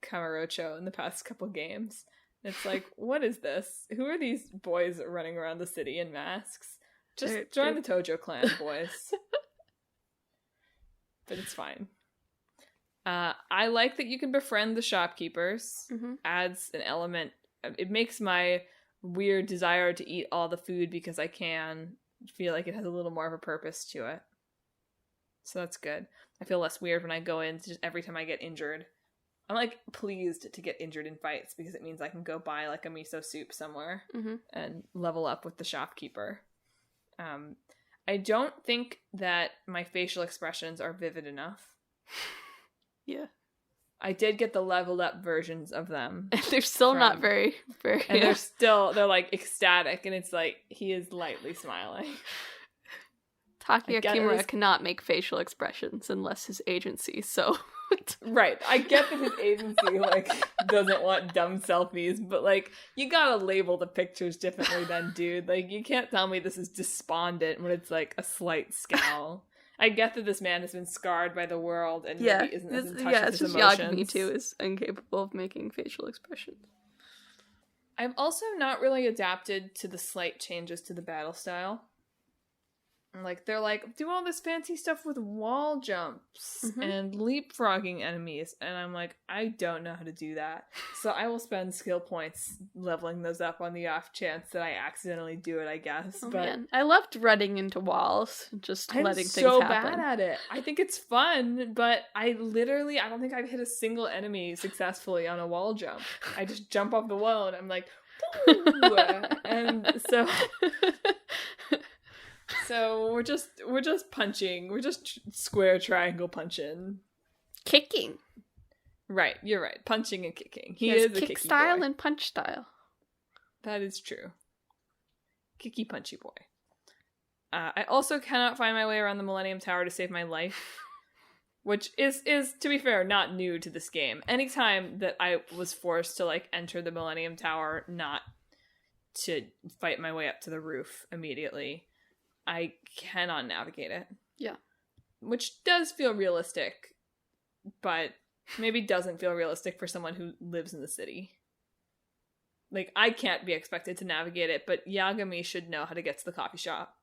Kamurocho in the past couple games. It's like, what is this? Who are these boys running around the city in masks? Just join the Tojo clan, boys. But it's fine. I like that you can befriend the shopkeepers. Mm-hmm. Adds an element. It makes my weird desire to eat all the food because I can feel like it has a little more of a purpose to it. So that's good. I feel less weird when I go in just every time I get injured. I'm like pleased to get injured in fights because it means I can go buy like a miso soup somewhere and level up with the shopkeeper. I don't think that my facial expressions are vivid enough. Yeah. I did get the leveled up versions of them. And they're still not very. And they're like ecstatic, and it's like he is lightly smiling. Taki Akimura cannot make facial expressions unless his agency, so... Right, I get that his agency, like, doesn't want dumb selfies, but, like, you gotta label the pictures differently then, dude. Like, you can't tell me this is despondent when it's, like, a slight scowl. I get that this man has been scarred by the world and maybe isn't as in touch with his emotions. Yagami, too, is incapable of making facial expressions. I've also not really adapted to the slight changes to the battle style. Like, they're like, do all this fancy stuff with wall jumps and leapfrogging enemies. And I'm like, I don't know how to do that. So I will spend skill points leveling those up on the off chance that I accidentally do it, I guess. Oh, but man. I loved running into walls, just letting things happen. I'm so bad at it. I think it's fun, but I don't think I've hit a single enemy successfully on a wall jump. I just jump off the wall and I'm like, woo! And so... So we're just punching. We're just square triangle punching. Kicking. Right, you're right. Punching and kicking. He is a kick kicky style boy. And punch style. That is true. Kicky punchy boy. I also cannot find my way around the Millennium Tower to save my life. Which is, to be fair, not new to this game. Anytime that I was forced to, like, enter the Millennium Tower, not to fight my way up to the roof immediately, I cannot navigate it. Yeah. Which does feel realistic, but maybe doesn't feel realistic for someone who lives in the city. Like, I can't be expected to navigate it, but Yagami should know how to get to the coffee shop.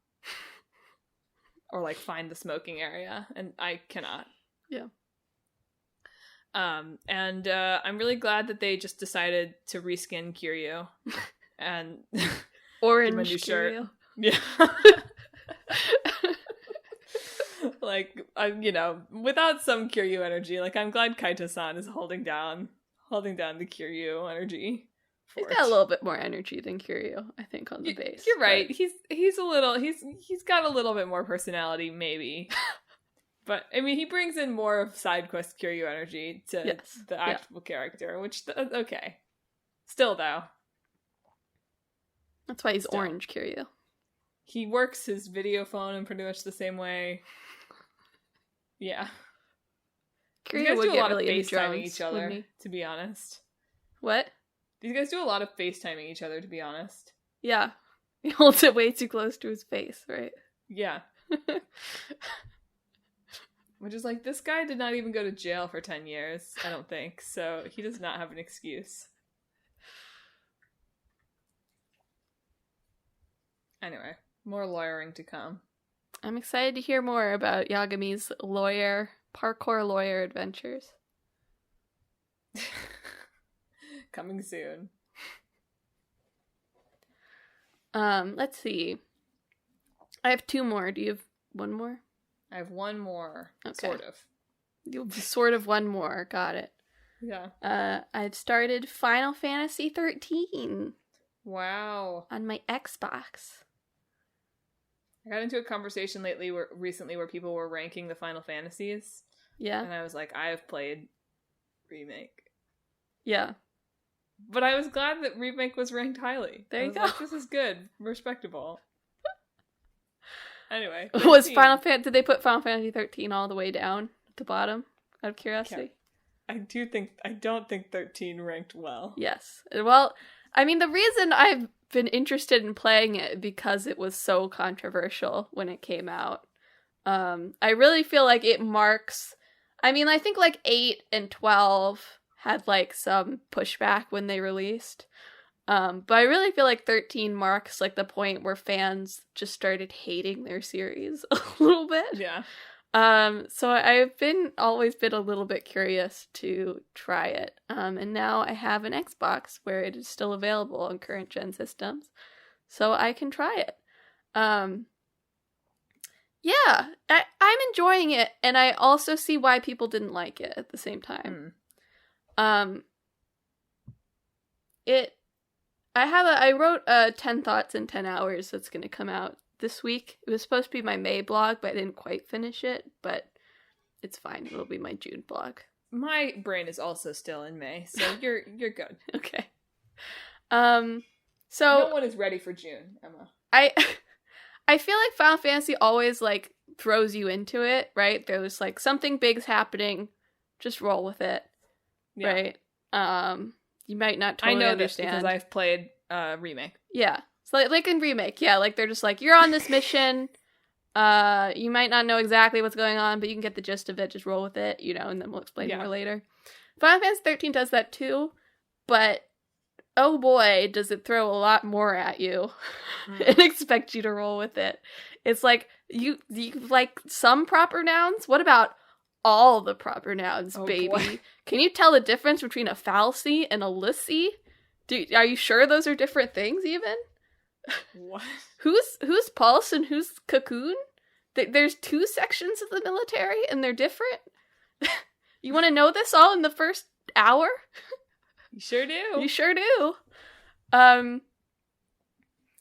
Or, like, find the smoking area, and I cannot. Yeah. And I'm really glad that they just decided to reskin Kiryu. And... Orange give him a new shirt. Kiryu. Yeah. Like, without some Kiryu energy, like, I'm glad Kaito-san is holding down the Kiryu energy. He's got a little bit more energy than Kiryu, I think, on the base. You're right. But... He's got a little bit more personality, maybe. But, I mean, he brings in more of side quest Kiryu energy to the actual character, which, okay. Still, though. That's why he's orange Kiryu. He works his video phone in pretty much the same way. Yeah. These guys do a lot of FaceTiming each other, to be honest. What? These guys do a lot of FaceTiming each other, to be honest. Yeah. He holds it way too close to his face, right? Yeah. Which is like, this guy did not even go to jail for 10 years, I don't think. So he does not have an excuse. Anyway, more lawyering to come. I'm excited to hear more about Yagami's parkour lawyer adventures. Coming soon. Let's see. I have 2 more. Do you have 1 more? I have 1 more. Okay. Sort of. You have sort of 1 more. Got it. Yeah. I've started Final Fantasy 13. Wow. On my Xbox. I got into a conversation recently where people were ranking the Final Fantasies. Yeah. And I was like, I have played Remake. Yeah. But I was glad that Remake was ranked highly. There you go. Like, this is good. Respectable. Anyway. Was did they put Final Fantasy 13 all the way down at the bottom? Out of curiosity? don't think 13 ranked well. Yes. Well, I mean, the reason I've been interested in playing it because it was so controversial when it came out. I really feel like it marks, I mean, I think like 8 and 12 had like some pushback when they released. But I really feel like 13 marks like the point where fans just started hating their series a little bit. Yeah. So I've always been a little bit curious to try it. And now I have an Xbox where it is still available on current gen systems. So I can try it. Yeah, I'm enjoying it, and I also see why people didn't like it at the same time. I wrote 10 thoughts in 10 hours that's going to come out this week. It was supposed to be my May blog, but I didn't quite finish it, but it's fine. It'll be my June blog. My brain is also still in May, so you're good. Okay. So no one is ready for June, Emma. I feel like Final Fantasy always like throws you into it, right? There's like something big's happening, just roll with it, right? You might not totally understand. I know this because I've played Remake. Yeah, so like in Remake, yeah, like they're just like, you're on this mission, you might not know exactly what's going on, but you can get the gist of it, just roll with it, you know, and then we'll explain more later. Final Fantasy 13 does that too, but oh boy, does it throw a lot more at you and expect you to roll with it. It's like, you like some proper nouns? What about all the proper nouns, baby? Boy. Can you tell the difference between a fal'cy and a lissy? Are you sure those are different things even? What? Who's pulse and who's cocoon? There's 2 sections of the military and they're different? You want to know this all in the first hour? You sure do. You sure do.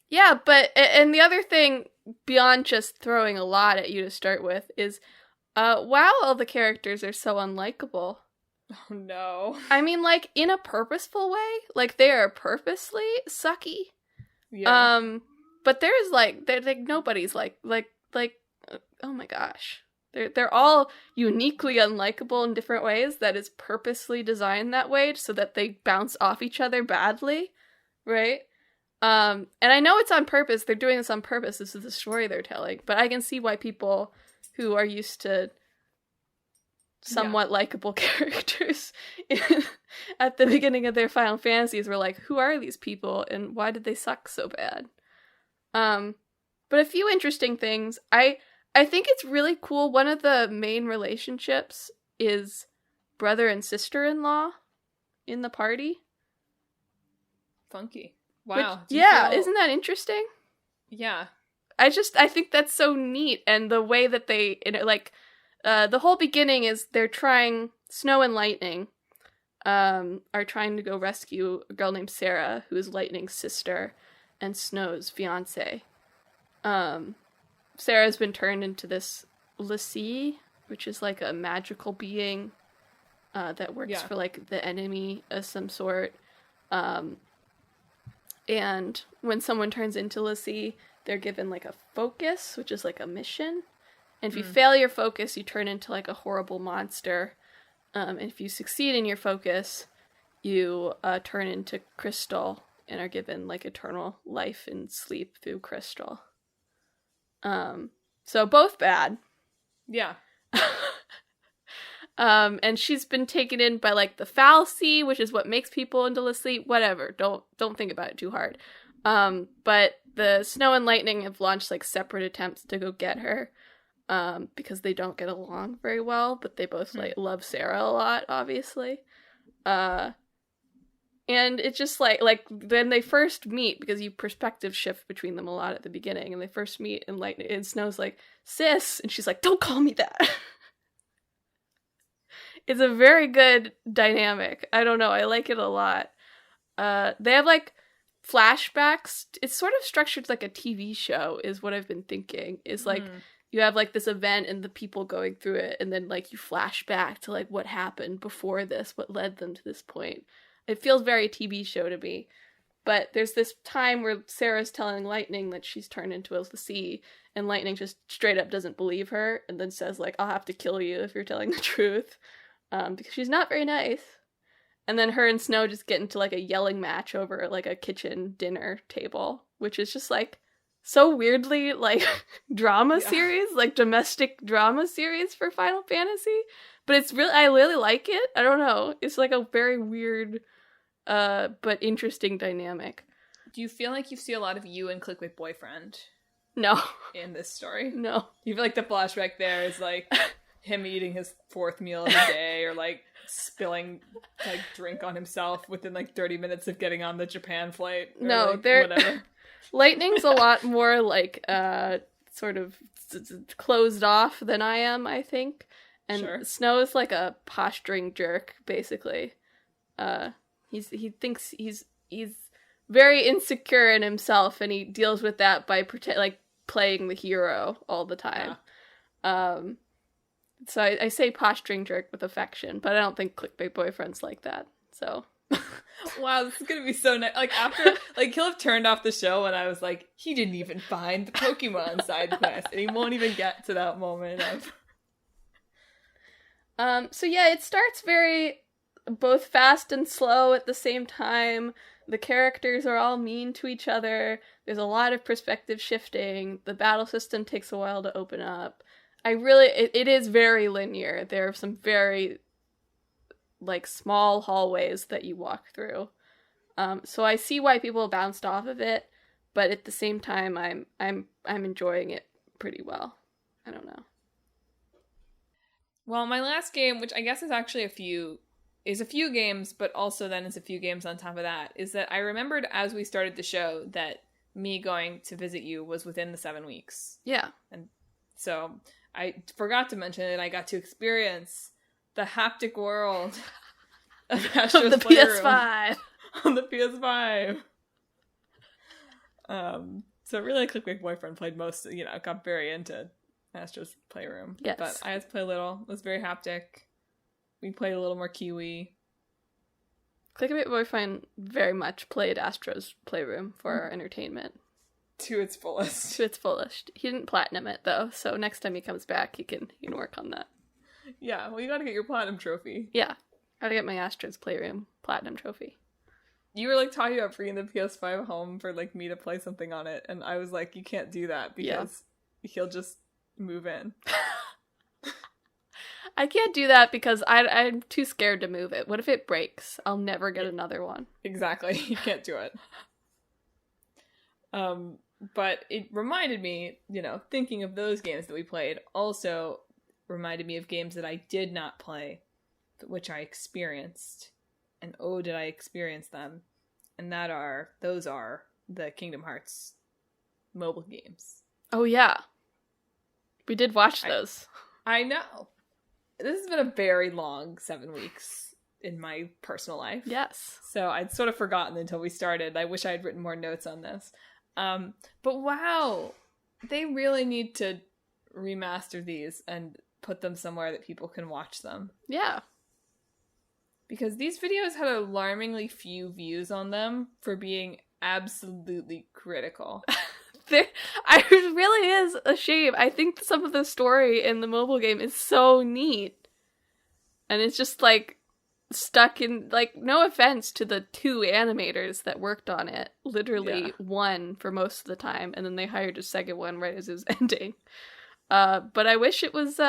Yeah, but, and the other thing, beyond just throwing a lot at you to start with, is, wow, all the characters are so unlikable. Oh, no. I mean, like, in a purposeful way. Like, they are purposely sucky. Yeah. But there's, like, nobody's, like, oh my gosh. They're all uniquely unlikable in different ways that is purposely designed that way so that they bounce off each other badly, right? And I know it's on purpose. They're doing this on purpose. This is the story they're telling. But I can see why people who are used to somewhat likable characters at the beginning of their Final Fantasies were like, who are these people and why did they suck so bad? But a few interesting things. I think it's really cool. One of the main relationships is brother and sister-in-law in the party. Funky. Wow. Isn't that interesting? Yeah. I think that's so neat. And the way that they, the whole beginning is they're trying, Snow and Lightning are trying to go rescue a girl named Sarah, who is Lightning's sister and Snow's fiance. Sarah's been turned into this Lassie, which is like a magical being that works for like the enemy of some sort. And when someone turns into Lassie, they're given like a focus, which is like a mission. And if you fail your focus, you turn into like a horrible monster. And if you succeed in your focus, you turn into Crystal and are given like eternal life and sleep through Crystal. So both bad. Yeah. And she's been taken in by like the fal'cy, which is what makes people into Lassie. Whatever. Don't think about it too hard. But the Snow and Lightning have launched like separate attempts to go get her. Because they don't get along very well, but they both like love Sarah a lot, obviously. And it's just like when they first meet, because you perspective shift between them a lot at the beginning, and they first meet and Lightning and Snow's like, sis, and she's like, don't call me that. It's a very good dynamic. I don't know, I like it a lot. They have like flashbacks. It's sort of structured like a TV show, is what I've been thinking. Is like you have like this event and the people going through it, and then like you flash back to like what happened before this, what led them to this point. It feels very TV show to me. But there's this time where Sarah's telling Lightning that she's turned into a sea, and Lightning just straight up doesn't believe her, and then says like, I'll have to kill you if you're telling the truth. because she's not very nice. And then her and Snow just get into like a yelling match over like a kitchen dinner table, which is just like so weirdly like drama series, like domestic drama series for Final Fantasy. But it's really, I really like it. I don't know. It's like a very weird, but interesting dynamic. Do you feel like you see a lot of you and Clickbait Boyfriend? No. In this story? No. You feel like the flashback there is like him eating his 4th meal of the day, or like spilling like drink on himself within like 30 minutes of getting on the Japan flight. Or, no, like, they're whatever. Lightning's a lot more like sort of closed off than I am, I think. And Sure. Snow is like a posturing jerk, basically. He thinks he's very insecure in himself, and he deals with that by playing the hero all the time. Yeah. So I say posturing jerk with affection, but I don't think Clickbait Boyfriend's like that. So. Wow, this is gonna be so nice. Like, after, like, he'll have turned off the show and I was like, he didn't even find the Pokemon side quest, and he won't even get to that moment of... So yeah, it starts very both fast and slow at the same time. The characters are all mean to each other. There's a lot of perspective shifting. The battle system takes a while to open up. It is very linear. There are some very like small hallways that you walk through. So I see why people bounced off of it, but at the same time I'm enjoying it pretty well. I don't know. Well, my last game, which I guess is actually a few games, but also then is a few games on top of that, is that I remembered as we started the show that me going to visit you was within the 7 weeks. Yeah. And so I forgot to mention that I got to experience the haptic world of Astro's the Playroom PS5. On the PS5. So really, Clickbait Boyfriend played got very into Astro's Playroom. Yes. But I had to play a little. It was very haptic. We played a little more Kiwi. Clickbait Boyfriend very much played Astro's Playroom for our entertainment. To its fullest. To its fullest. He didn't platinum it, though, so next time he comes back, he can work on that. Yeah, well, you gotta get your platinum trophy. Yeah, gotta get my Astro's Playroom platinum trophy. You were, like, talking about bringing the PS5 home for, like, me to play something on it, and I was like, you can't do that, because he'll just move in. I can't do that because I'm too scared to move it. What if it breaks? I'll never get another one. Exactly. You can't do it. But it reminded me, thinking of those games that we played, also reminded me of games that I did not play, but which I experienced. And oh, did I experience them. And those are the Kingdom Hearts mobile games. Oh, yeah. We did watch those. I know. This has been a very long 7 weeks in my personal life. Yes. So I'd sort of forgotten until we started. I wish I had written more notes on this. But wow, they really need to remaster these and put them somewhere that people can watch them. Yeah. Because these videos had alarmingly few views on them for being absolutely critical. It really is a shame. I think some of the story in the mobile game is so neat. And it's just like stuck in, like, no offense to the 2 animators that worked on it. Literally one for most of the time, and then they hired a second one right as it was ending. But I wish it was,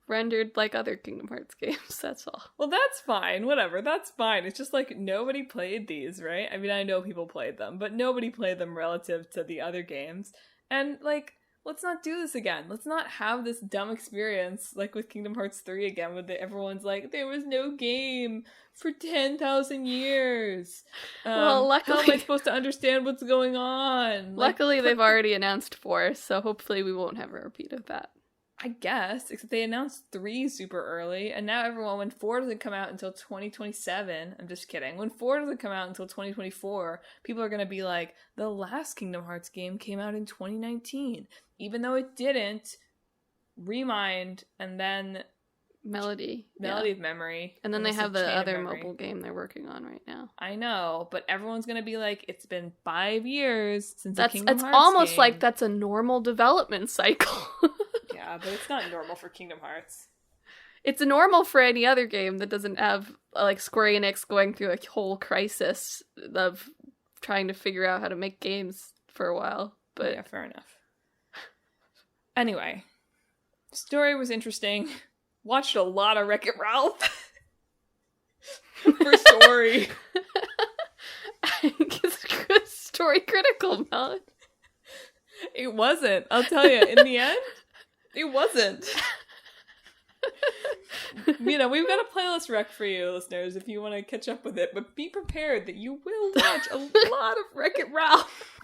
rendered like other Kingdom Hearts games, that's all. Well, that's fine. Whatever, that's fine. It's just like nobody played these, right? I mean, I know people played them, but nobody played them relative to the other games. And, like, let's not do this again. Let's not have this dumb experience like with Kingdom Hearts 3 again, where everyone's like, there was no game for 10,000 years. Well, luckily... How am I supposed to understand what's going on? Luckily, they've already announced 4, so hopefully we won't have a repeat of that. I guess, except they announced 3 super early, and now when 4 doesn't come out until 2027, I'm just kidding, when 4 doesn't come out until 2024, people are going to be like, the last Kingdom Hearts game came out in 2019, even though it didn't. Remind, and then... Melody of Memory. And then they have the other mobile game they're working on right now. I know, but everyone's going to be like, it's been 5 years since the Kingdom Hearts game. It's almost like that's a normal development cycle. Yeah, but it's not normal for Kingdom Hearts. it's normal for any other game that doesn't have like Square Enix going through a whole crisis of trying to figure out how to make games for a while. But yeah, fair enough. Anyway, story was interesting. Watched a lot of Wreck-It Ralph for story. I think it's good story critical, Madelyn. It wasn't. I'll tell you, in the end, it wasn't. You know, we've got a playlist rec for you, listeners, if you want to catch up with it. But be prepared that you will watch a lot of Wreck-It Ralph.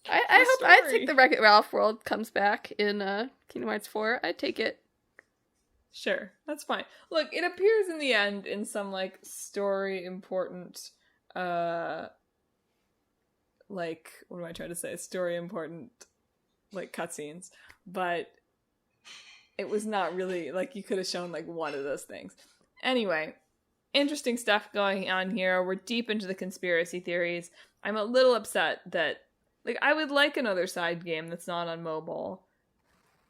I hope I think the Wreck-It Ralph world comes back in Kingdom Hearts 4. I'd take it. Sure, that's fine. Look, it appears in the end in some, like, story important, like, what am I trying to say? Story important, like, cutscenes. But it was not really, like, you could have shown, like, one of those things. Anyway, interesting stuff going on here. We're deep into the conspiracy theories. I'm a little upset that, like, I would like another side game that's not on mobile.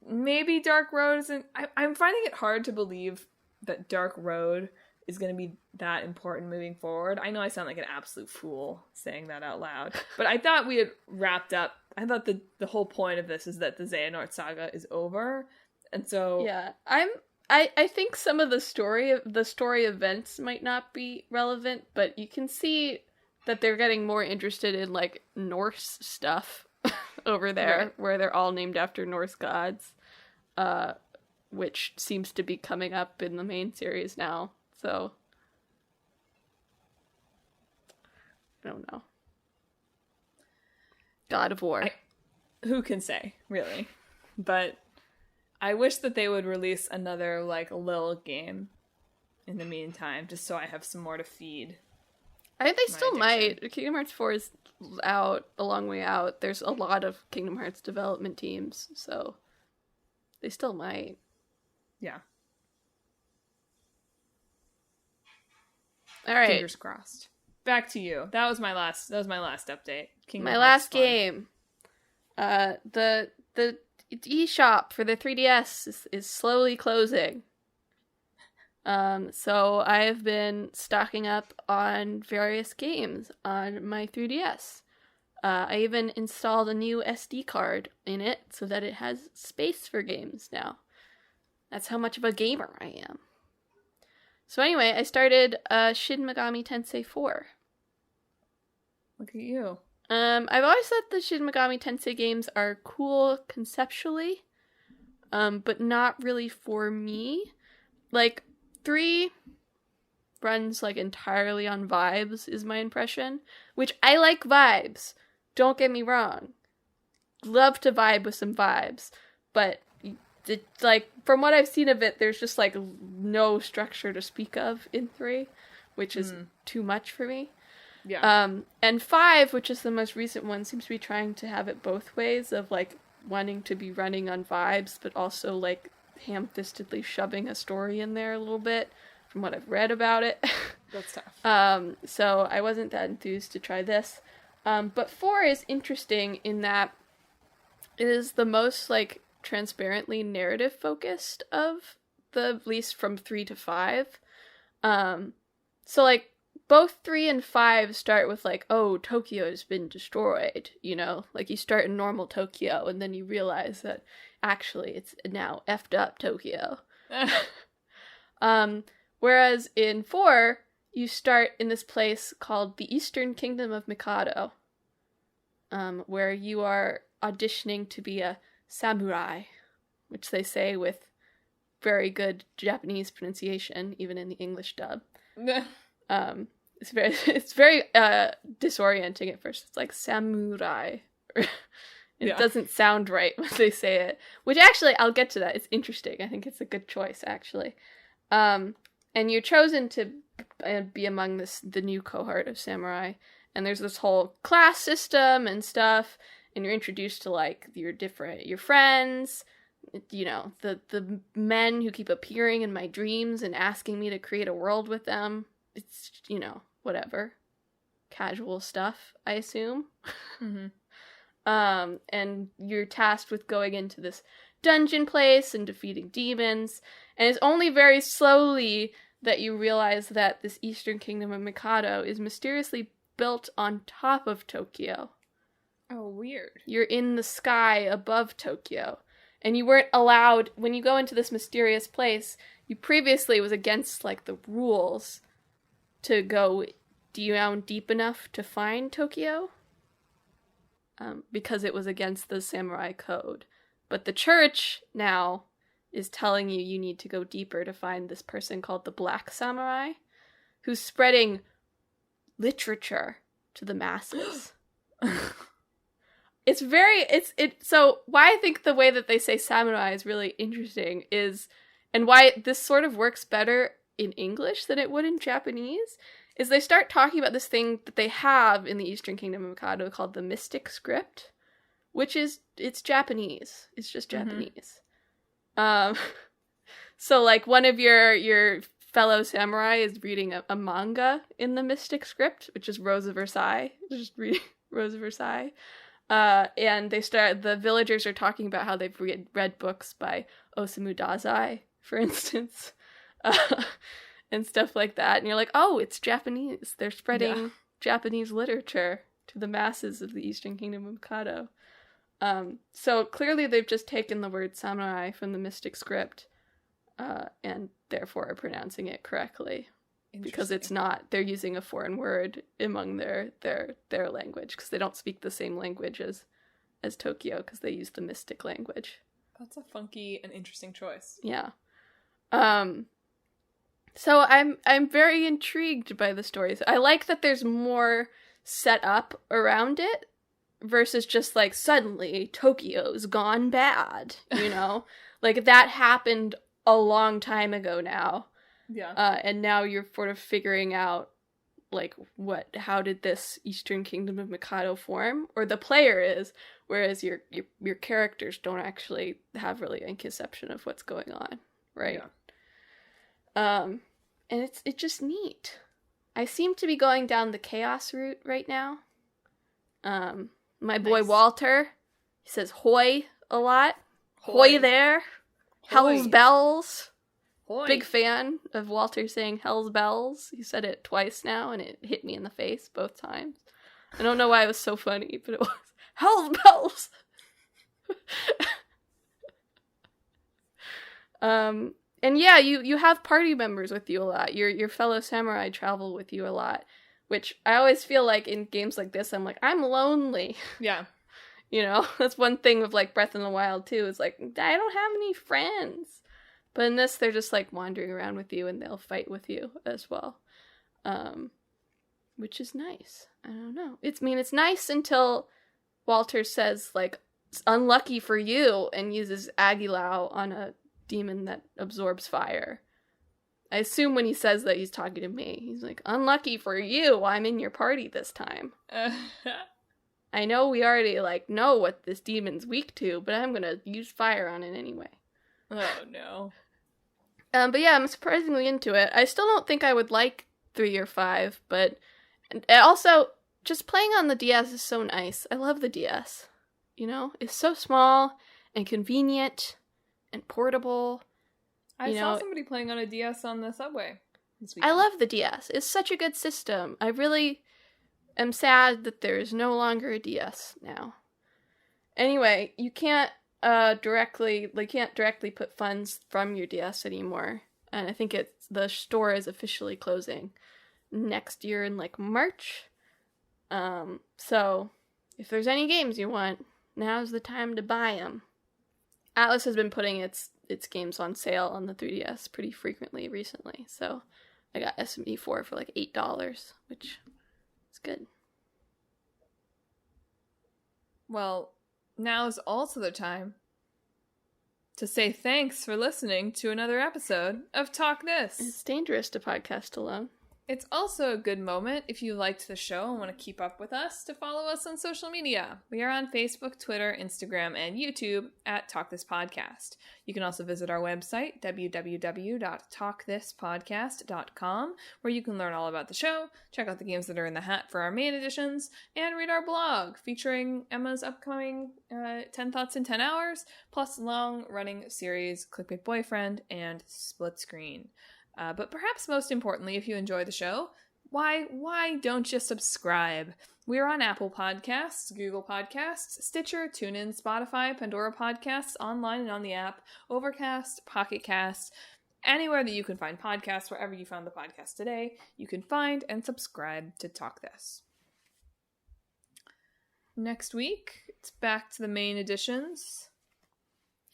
Maybe Dark Road isn't... I'm finding it hard to believe that Dark Road is going to be that important moving forward. I know I sound like an absolute fool saying that out loud, but I thought we had wrapped up. I thought the whole point of this is that the Xehanort saga is over, and so... Yeah, I think some of the story events might not be relevant, but you can see that they're getting more interested in, like, Norse stuff over there, right, where they're all named after Norse gods, which seems to be coming up in the main series now, so... I don't know. God of War. Who can say, really? But I wish that they would release another, like, Lil game in the meantime, just so I have some more to feed. I think they still might. Kingdom Hearts 4 is out, a long way out. There's a lot of Kingdom Hearts development teams, so they still might. Yeah. All right. Fingers crossed. Back to you. That was my last update. Kingdom my last game. The eShop for the 3DS is slowly closing. So I've been stocking up on various games on my 3DS. I even installed a new SD card in it so that it has space for games now. That's how much of a gamer I am. So anyway, I started Shin Megami Tensei 4. Look at you. I've always thought the Shin Megami Tensei games are cool conceptually, but not really for me. Like, 3 runs, like, entirely on vibes, is my impression. Which, I like vibes. Don't get me wrong. Love to vibe with some vibes. But, like, from what I've seen of it, there's just, like, no structure to speak of in 3, which is too much for me. Yeah. And 5, which is the most recent one, seems to be trying to have it both ways, of, like, wanting to be running on vibes, but also, like, ham-fistedly shoving a story in there a little bit, from what I've read about it. That's tough. So I wasn't that enthused to try this. But 4 is interesting in that it is the most, like, transparently narrative-focused of the, at least from 3 to 5. So, like, both 3 and 5 start with, like, oh, Tokyo has been destroyed, you know? Like, you start in normal Tokyo, and then you realize that, actually, it's now effed up Tokyo. Whereas in 4, you start in this place called the Eastern Kingdom of Mikado, where you are auditioning to be a samurai, which they say with very good Japanese pronunciation, even in the English dub. It's very disorienting at first. It's like samurai. It doesn't sound right when they say it. Which actually, I'll get to that. It's interesting. I think it's a good choice, actually. And you're chosen to be among the new cohort of samurai. And there's this whole class system and stuff. And you're introduced to, like, your friends. You know, the men who keep appearing in my dreams and asking me to create a world with them. It's, you know, whatever. Casual stuff, I assume. Mm-hmm. And you're tasked with going into this dungeon place and defeating demons. And it's only very slowly that you realize that this Eastern Kingdom of Mikado is mysteriously built on top of Tokyo. Oh, weird. You're in the sky above Tokyo. And you weren't allowed, when you go into this mysterious place, you previously was against, like, the rules to go down deep enough to find Tokyo. Because it was against the samurai code. But the church now is telling you you need to go deeper to find this person called the Black Samurai, who's spreading literature to the masses. So why I think the way that they say samurai is really interesting is, and why this sort of works better in English than it would in Japanese, is they start talking about this thing that they have in the Eastern Kingdom of Mikado called the mystic script, which is, it's Japanese. It's just Japanese. So like one of your fellow samurai is reading a manga in the mystic script, which is Rose of Versailles. Just reading Rose of Versailles. And the villagers are talking about how they've read books by Osamu Dazai, for instance, and stuff like that. And you're like, oh, it's Japanese. They're spreading Japanese literature to the masses of the Eastern Kingdom of Mikado. So clearly they've just taken the word samurai from the mystic script, and therefore are pronouncing it correctly. Because it's not, they're using a foreign word among their language, because they don't speak the same language as Tokyo, because they use the mystic language. That's a funky and interesting choice. Yeah. So I'm very intrigued by the stories. I like that there's more set up around it, versus just like, suddenly Tokyo's gone bad, you know? Like, that happened a long time ago now. Yeah. And now you're sort of figuring out, like, how did this Eastern Kingdom of Mikado form? Or the player is, whereas your characters don't actually have really a conception of what's going on, right? Yeah. And it's just neat. I seem to be going down the chaos route right now. My boy Walter, he says "hoy" a lot. Hoy there. Hoy. Hell's bells. Hoy. Big fan of Walter saying "hell's bells." He said it twice now, and it hit me in the face both times. I don't know why it was so funny, but it was "hell's bells." And yeah, you have party members with you a lot. Your fellow samurai travel with you a lot, which I always feel like in games like this, I'm like, I'm lonely. Yeah. You know, that's one thing with like Breath in the Wild too. Is like, I don't have any friends. But in this, they're just like wandering around with you, and they'll fight with you as well, which is nice. I don't know. It's nice until Walter says like, it's unlucky for you, and uses Aguilau on a demon that absorbs fire. I assume when he says that, he's talking to me. He's like, unlucky for you, I'm in your party this time. I know we already like know what this demon's weak to, but I'm gonna use fire on it anyway. Oh no. But yeah, I'm surprisingly into it. I still don't think I would like 3 or 5, but and also, just playing on the DS is so nice. I love the DS. You know? It's so small and convenient and portable. I saw somebody playing on a DS on the subway this weekend. I love the DS. It's such a good system. I really am sad that there is no longer a DS now. Anyway, you can't directly put funds from your DS anymore, and I think the store is officially closing next year in like March. So if there's any games you want, now's the time to buy them. Atlas has been putting its games on sale on the 3DS pretty frequently recently, so I got SME4 for like $8, which is good. Well, now's also the time to say thanks for listening to another episode of Talk This. It's dangerous to podcast alone. It's also a good moment, if you liked the show and want to keep up with us, to follow us on social media. We are on Facebook, Twitter, Instagram, and YouTube at Talk This Podcast. You can also visit our website, www.talkthispodcast.com, where you can learn all about the show, check out the games that are in the hat for our main editions, and read our blog featuring Emma's upcoming 10 Thoughts in 10 Hours, plus long-running series Clickbait Boyfriend and Split Screen. But perhaps most importantly, if you enjoy the show, why don't you subscribe? We're on Apple Podcasts, Google Podcasts, Stitcher, TuneIn, Spotify, Pandora Podcasts, online and on the app, Overcast, Pocket Cast, anywhere that you can find podcasts, wherever you found the podcast today, you can find and subscribe to Talk This. Next week, it's back to the main editions.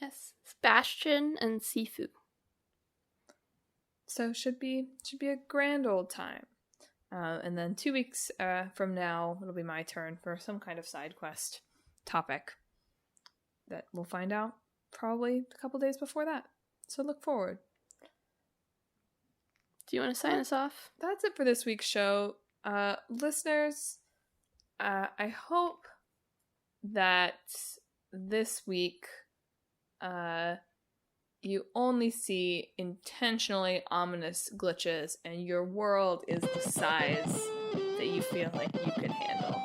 Yes, Sebastian and Sifu. So should be a grand old time. And then 2 weeks from now, it'll be my turn for some kind of side quest topic that we'll find out probably a couple days before that. So look forward. Do you want to sign us off? That's it for this week's show. Listeners, I hope that this week you only see intentionally ominous glitches and your world is the size that you feel like you can handle.